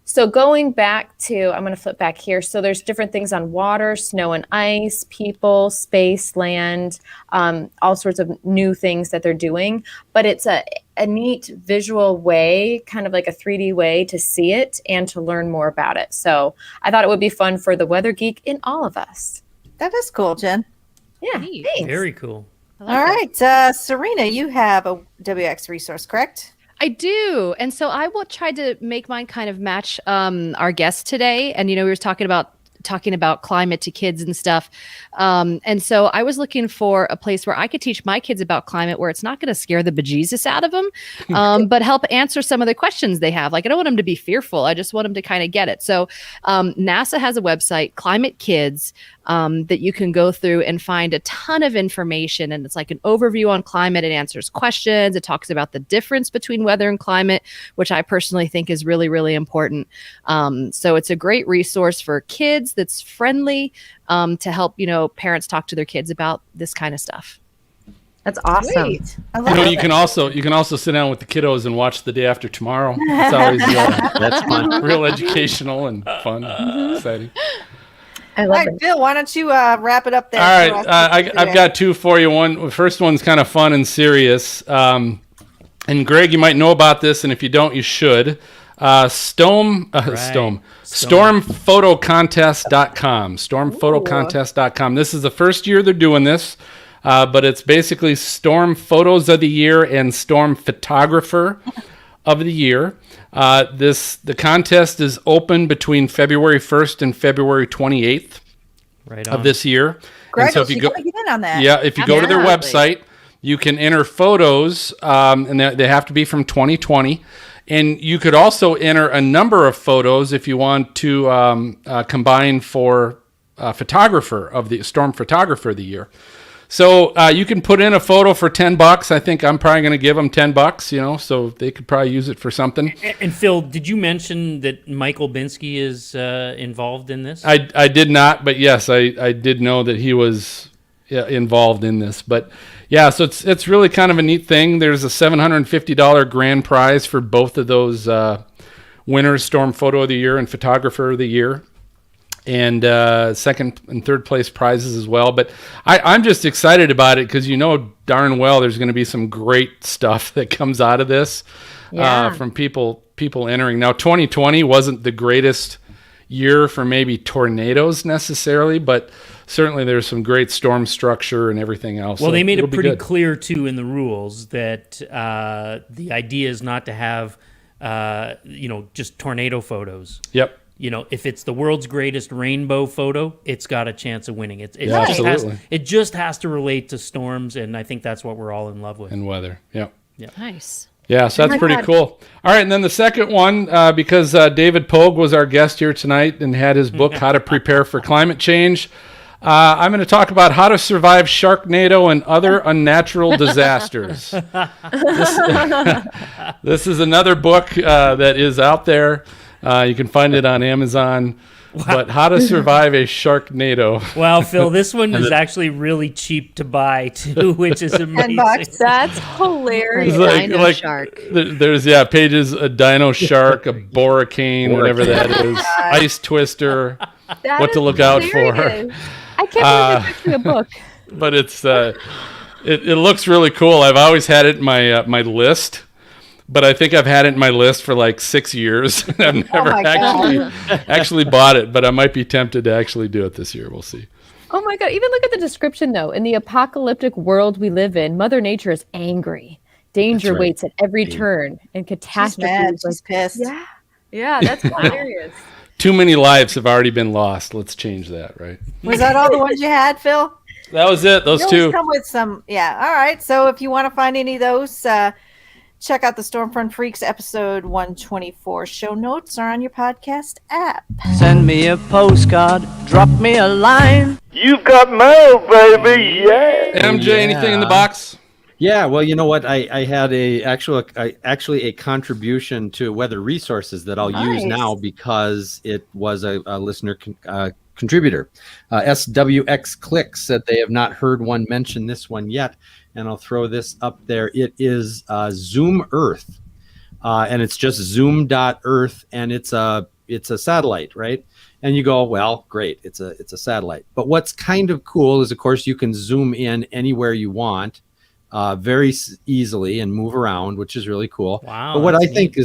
so going back to, I'm going to flip back here. So there's different things on water, snow and ice, people, space, land, all sorts of new things that they're doing. But it's a neat visual way, kind of like a 3D way to see it and to learn more about it. So I thought it would be fun for the weather geek in all of us. That is cool, Jen. Yeah, thanks. Very cool. All right, Serena, you have a WX resource, correct? I do. And so I will try to make mine kind of match our guest today. And, we were talking about climate to kids and stuff. And so I was looking for a place where I could teach my kids about climate where it's not going to scare the bejesus out of them, but help answer some of the questions they have. Like, I don't want them to be fearful. I just want them to kind of get it. So NASA has a website, Climate Kids, that you can go through and find a ton of information. And it's like an overview on climate. It answers questions. It talks about the difference between weather and climate, which I personally think is really, really important. So it's a great resource for kids that's friendly to help, parents talk to their kids about this kind of stuff. That's awesome. Sweet. I love You can also sit down with the kiddos and watch The Day After Tomorrow. It's always That's fun. real educational and fun, exciting. I All love right, it. Bill, why don't you wrap it up there? All for right, us I've got two for you. The first one's kind of fun and serious. And Greg, you might know about this, and if you don't, you should. Stormphotocontest.com. Stormphotocontest.com. This is the first year they're doing this, but it's basically Storm Photos of the Year and Storm Photographer of the Year. The contest is open between February 1st and February 28th of this year. Greg, And so if you go, get in on that. yeah, if you go to their Absolutely. website, you can enter photos, and they have to be from 2020. And you could also enter a number of photos if you want to combine for photographer of the Storm Photographer of the Year. So you can put in a photo for $10. I think I'm probably going to give them $10, so they could probably use it for something. And Phil, did you mention that Michael Binsky is involved in this? I did not, but yes, I did know that he was involved in this. But yeah, so it's really kind of a neat thing. There's a $750 grand prize for both of those winners, Storm Photo of the Year and Photographer of the Year, and second and third place prizes as well. But I'm just excited about it because darn well there's going to be some great stuff that comes out of this from people entering. Now, 2020 wasn't the greatest year for maybe tornadoes necessarily, but certainly there's some great storm structure and everything else. Well, So they made it'll it be pretty good. clear, too, in the rules that the idea is not to have, just tornado photos. Yep. if it's the world's greatest rainbow photo, it's got a chance of winning. It just has to relate to storms, and I think that's what we're all in love with. And weather. Yeah. Nice. Yeah, so that's pretty cool. All right, and then the second one, because David Pogue was our guest here tonight and had his book, How to Prepare for Climate Change, I'm going to talk about how to survive Sharknado and other unnatural disasters. This is another book that is out there. You can find it on Amazon. Wow. But how to survive a Sharknado. Wow, Phil, this one is actually really cheap to buy too, which is amazing. $10. That's hilarious. Dino shark. There's pages, a dino shark, a boracane, whatever that is, ice twister, what to look out for. I can't believe it's actually a book. But it's it looks really cool. I've always had it in my list. But I think I've had it in my list for like 6 years. I've never actually bought it, but I might be tempted to actually do it this year. We'll see. Oh my God. Even look at the description though. In the apocalyptic world we live in, Mother Nature is angry. Danger waits at every turn and catastrophes. She's pissed. Yeah. Yeah, that's hilarious. Too many lives have already been lost. Let's change that, right? Was that all the ones you had, Phil? That was it. Those two. Come with some. Yeah. All right. So if you want to find any of those, check out the Stormfront Freaks episode 124. Show notes are on your podcast app. Send me a postcard, drop me a line. You've got mail, baby, yeah. MJ, anything in the box? Yeah, well, you know what? I had actually a contribution to Weather Resources that I'll use now because it was a listener contributor. SWX Click said they have not heard one mention this one yet. And I'll throw this up there. It is Zoom Earth, and it's just zoom.earth, and it's a satellite, right? And you go, well, great, it's a satellite. But what's kind of cool is, of course, you can zoom in anywhere you want, very easily, and move around, which is really cool. Wow. But what I think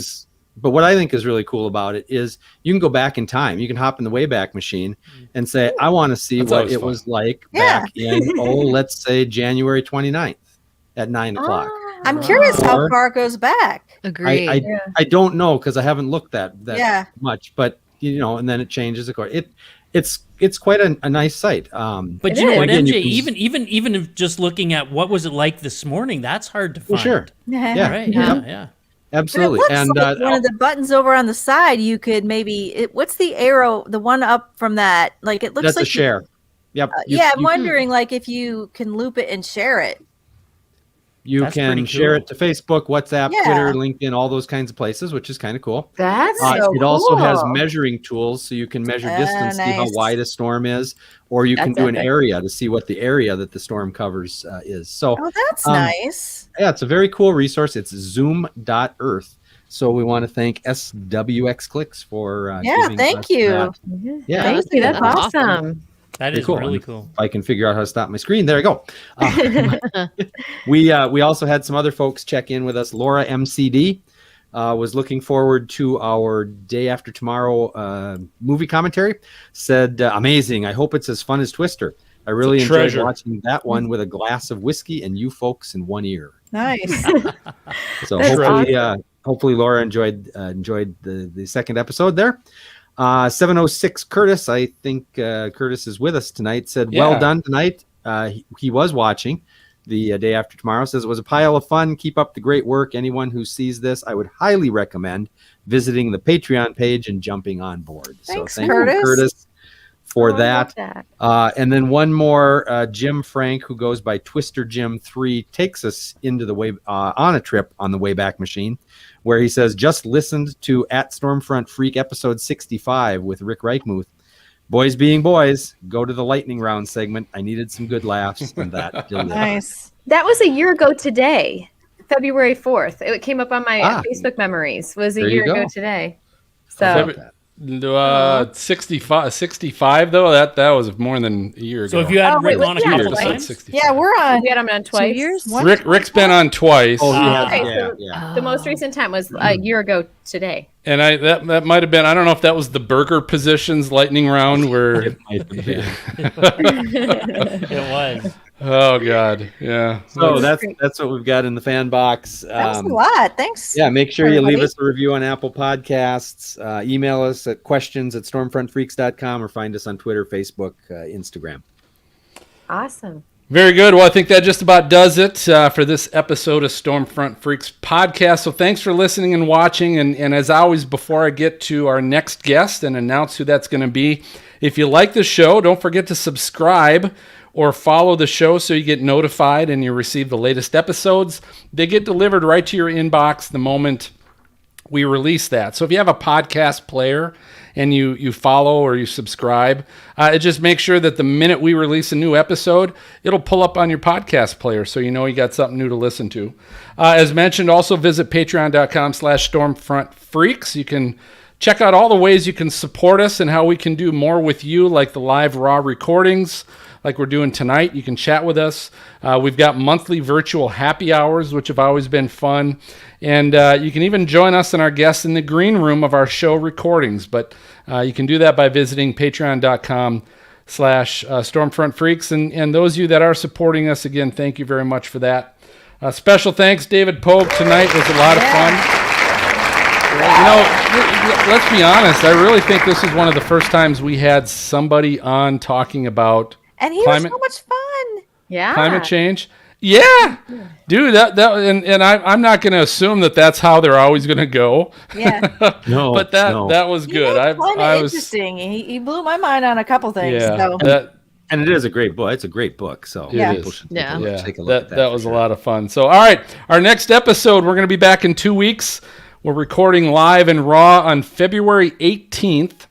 is really cool about it is you can go back in time. You can hop in the Wayback Machine and say, I want to see what it was like back in, let's say January 29th at 9 o'clock. I'm curious how far it goes back. Agreed. I don't know because I haven't looked that much, but and then it changes. Of course, it's quite a nice site. But you know what, MJ? Even if just looking at what was it like this morning, that's hard to find. Well, sure. Yeah. Right. Yeah. Absolutely. And like one of the buttons over on the side, you could maybe. What's the arrow? The one up from that? Like it looks that's like a share. Yep. I'm wondering like if you can loop it and share it. You can share it to Facebook, WhatsApp, Twitter, LinkedIn, all those kinds of places, which is kind of cool. That's so It cool. also has measuring tools, so you can measure distance, see how wide a storm is, or you can do an area to see what the area that the storm covers is. So, that's nice. Yeah, it's a very cool resource. It's zoom.earth. So we want to thank SWX Clicks for giving thank us you. that. Yeah, thank you. That's awesome. That is really cool. If I can figure out how to stop my screen, there I go. We also had some other folks check in with us. Laura MCD was looking forward to our Day After Tomorrow movie commentary. Said, amazing. I hope it's as fun as Twister. I really enjoyed watching that one with a glass of whiskey and you folks in one ear. Nice. So hopefully Laura enjoyed the second episode there. 706 Curtis, I think Curtis is with us tonight, said, well done tonight. He was watching the Day After Tomorrow, says it was a pile of fun. Keep up the great work. Anyone who sees this, I would highly recommend visiting the Patreon page and jumping on board. Thanks, thank you, Curtis, for that. And then one more, Jim Frank, who goes by Twister Jim 3, takes us into the way on a trip on the Wayback Machine, where he says, just listened to at Stormfront Freak episode 65 with Rick Reichmuth. Boys being boys, go to the lightning round segment. I needed some good laughs, and that delivered. Nice. That was a year ago today, February 4th. It came up on my Facebook memories. Was a year ago today. So 65 though. That was more than a year ago. So if you had Rick on a couple of times, yeah, we're on. We had him on twice. 2 years. Rick's been on twice. The most recent time was a year ago today. And that might have been, I don't know if that was the burger positions lightning round where It might have been. It was. oh god, yeah. So that's what we've got in the fan box. That was a lot. Thanks. Yeah, make sure you everybody. leave us a review on Apple Podcasts. Email us at questions@stormfrontfreaks.com or find us on Twitter, Facebook, Instagram. Awesome. Very good. Well, I think that just about does it for this episode of Stormfront Freaks podcast. So thanks for listening and watching. And as always, before I get to our next guest and announce who that's going to be, if you like the show, don't forget to subscribe or follow the show so you get notified and you receive the latest episodes. They get delivered right to your inbox the moment we release that. So if you have a podcast player and you follow or you subscribe, it just makes sure that the minute we release a new episode, it'll pull up on your podcast player so you know you got something new to listen to. As mentioned, also visit patreon.com/stormfrontfreaks. You can check out all the ways you can support us and how we can do more with you, like the live raw recordings like we're doing tonight. You can chat with us. We've got monthly virtual happy hours, which have always been fun. And you can even join us and our guests in the green room of our show recordings. But you can do that by visiting patreon.com/stormfrontfreaks. And those of you that are supporting us, again, thank you very much for that. Special thanks, David Pogue. Tonight was a lot of fun. You know, let's be honest. I really think this is one of the first times we had somebody on talking about And he climate, was so much fun. Yeah. climate change. Yeah, dude. And I'm not going to assume that that's how they're always going to go. Yeah. No, But that was good. I was interesting. He blew my mind on a couple things. yeah. So. And it is a great book. It's a great book. So Yeah. people should Yeah. take a look at that. That was a lot of fun. So, all right, our next episode, we're going to be back in 2 weeks. We're recording live and raw on February 18th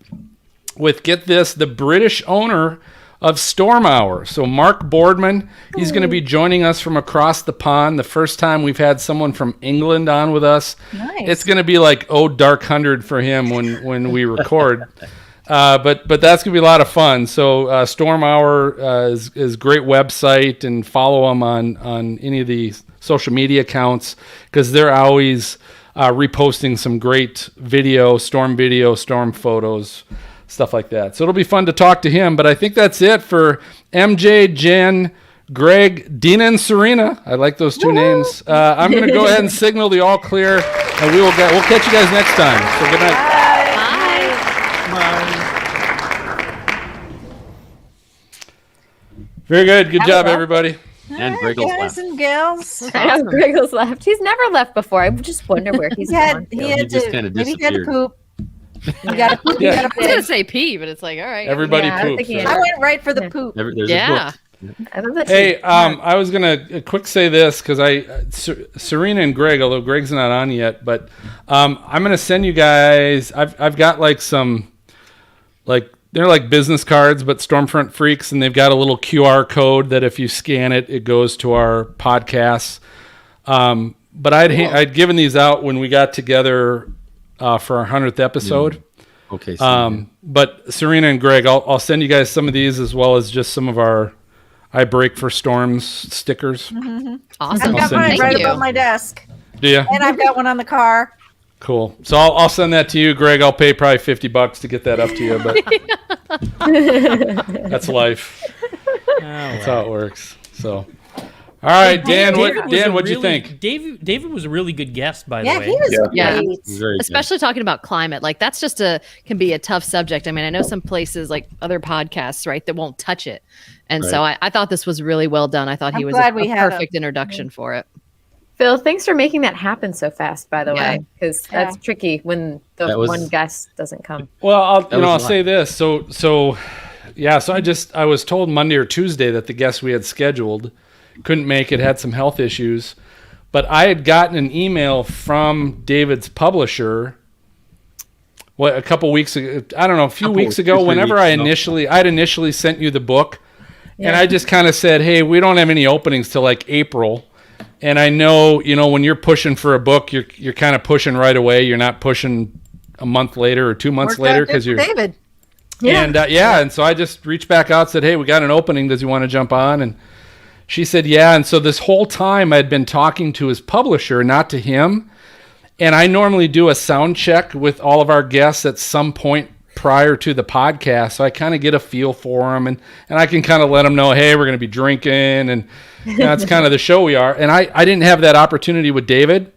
with, get this, the British owner of Storm Hour. So Mark Boardman, he's going to be joining us from across the pond. The first time we've had someone from England on with us. Nice. It's going to be like Dark 100 for him when we record. But that's going to be a lot of fun. So Storm Hour is a great website, and follow them on any of the social media accounts because they're always reposting some great video, storm photos, stuff like that. So it'll be fun to talk to him. But I think that's it for MJ, Jen, Greg, Dina, and Serena. I like those two names. I'm going to go ahead and signal the all clear, and we'll catch you guys next time. So good night. Very good. Good job, everybody. And Griggles Guys left. and gals. I know Griggles left. He's never left before. I just wonder where he's gone. He he had just to. kinda Maybe he had to disappeared. poop. You got to poop. You Yeah. got to I was gonna poop. say pee, but it's like, all right. Everybody Yeah, I was poops. thinking- I went right for the poop. There's Yeah. a book. I love that. Hey, I was gonna quick say this because Serena and Greg, although Greg's not on yet, but I'm gonna send you guys. I've got like some, like they're like business cards, but Stormfront Freaks, and they've got a little QR code that if you scan it, it goes to our podcasts. But I'd given these out when we got together for our 100th episode. Okay. So But Serena and Greg, I'll send you guys some of these as well as just some of our I Break for Storms stickers. Awesome. I've I'll got send mine you right some. above my desk, Do you? and I've got one on the car. Cool. So I'll send that to you, Greg. I'll pay probably $50 to get that up to you, but that's life. That's how it works. So, all right, Dan. What'd you think? David was a really good guest, by the Yeah, way. he was Yeah. great. very good. Especially talking about climate, like that's just can be a tough subject. I mean, I know some places like other podcasts, right, that won't touch it, and so I thought this was really well done. I thought he I'm was glad a we had perfect introduction for it. Phil, thanks for making that happen so fast, by the way, because that's tricky when the That was- one guest doesn't come. Well, I'll was a say this. So I was told Monday or Tuesday that the guest we had scheduled couldn't make it, had some health issues, but I had gotten an email from David's publisher. A couple weeks ago? I don't know, a few weeks ago. 2-3 Whenever weeks ago. I'd initially sent you the book, and I just kind of said, "Hey, we don't have any openings till like April." And I know, when you're pushing for a book, you're kind of pushing right away. You're not pushing a month later or 2 months Worked out later good because for you're. David. And and so I just reached back out, said, "Hey, we got an opening. Does he want to jump on?" And she said, "Yeah." And so this whole time I'd been talking to his publisher, not to him. And I normally do a sound check with all of our guests at some point prior to the podcast, so I kind of get a feel for them, and I can kind of let them know, hey, we're going to be drinking, and that's kind of the show we are. And I didn't have that opportunity with David,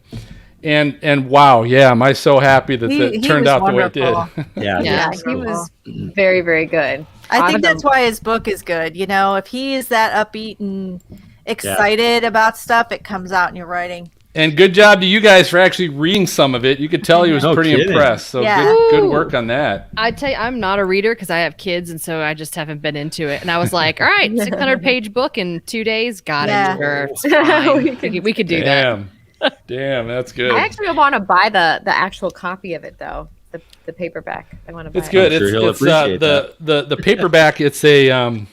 and wow, yeah, am I so happy that it turned out wonderful. the way it did. Yeah, he was very, very good. I think that's why his book is good. You know, if he is that upbeat and excited about stuff, it comes out in your writing. And good job to you guys for actually reading some of it. You could tell he was pretty impressed. So good work on that. I tell you, I'm not a reader because I have kids, and so I just haven't been into it. And I was like, all right, 600-page book in 2 days. Got it. Sure, it's fine. we could do that. Damn, that's good. I actually want to buy the actual copy of it though. The paperback. I want to buy. It's good. I'm sure It's the paperback. It's a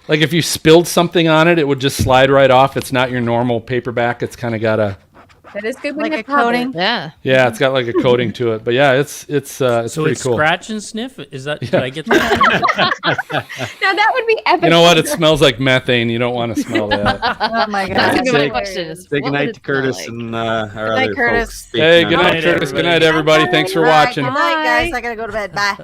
like if you spilled something on it, it would just slide right off. It's not your normal paperback. It's kind of got a. That is good, like a coating. Yeah. Yeah, it's got like a coating to it. But yeah, it's So pretty it's cool. scratch and sniff. Is that? Did I get that? Now that would be epic. You know what? It smells like methane. You don't want to smell that. Oh my god. That's gonna be my Say- question. Is, Say what goodnight would to it smell Curtis like? and our Good other night, Curtis. folks. Hey, speaking good out. night, Curtis. Good night, everybody. Thanks for All right, watching. good night, guys. I gotta go to bed. Bye.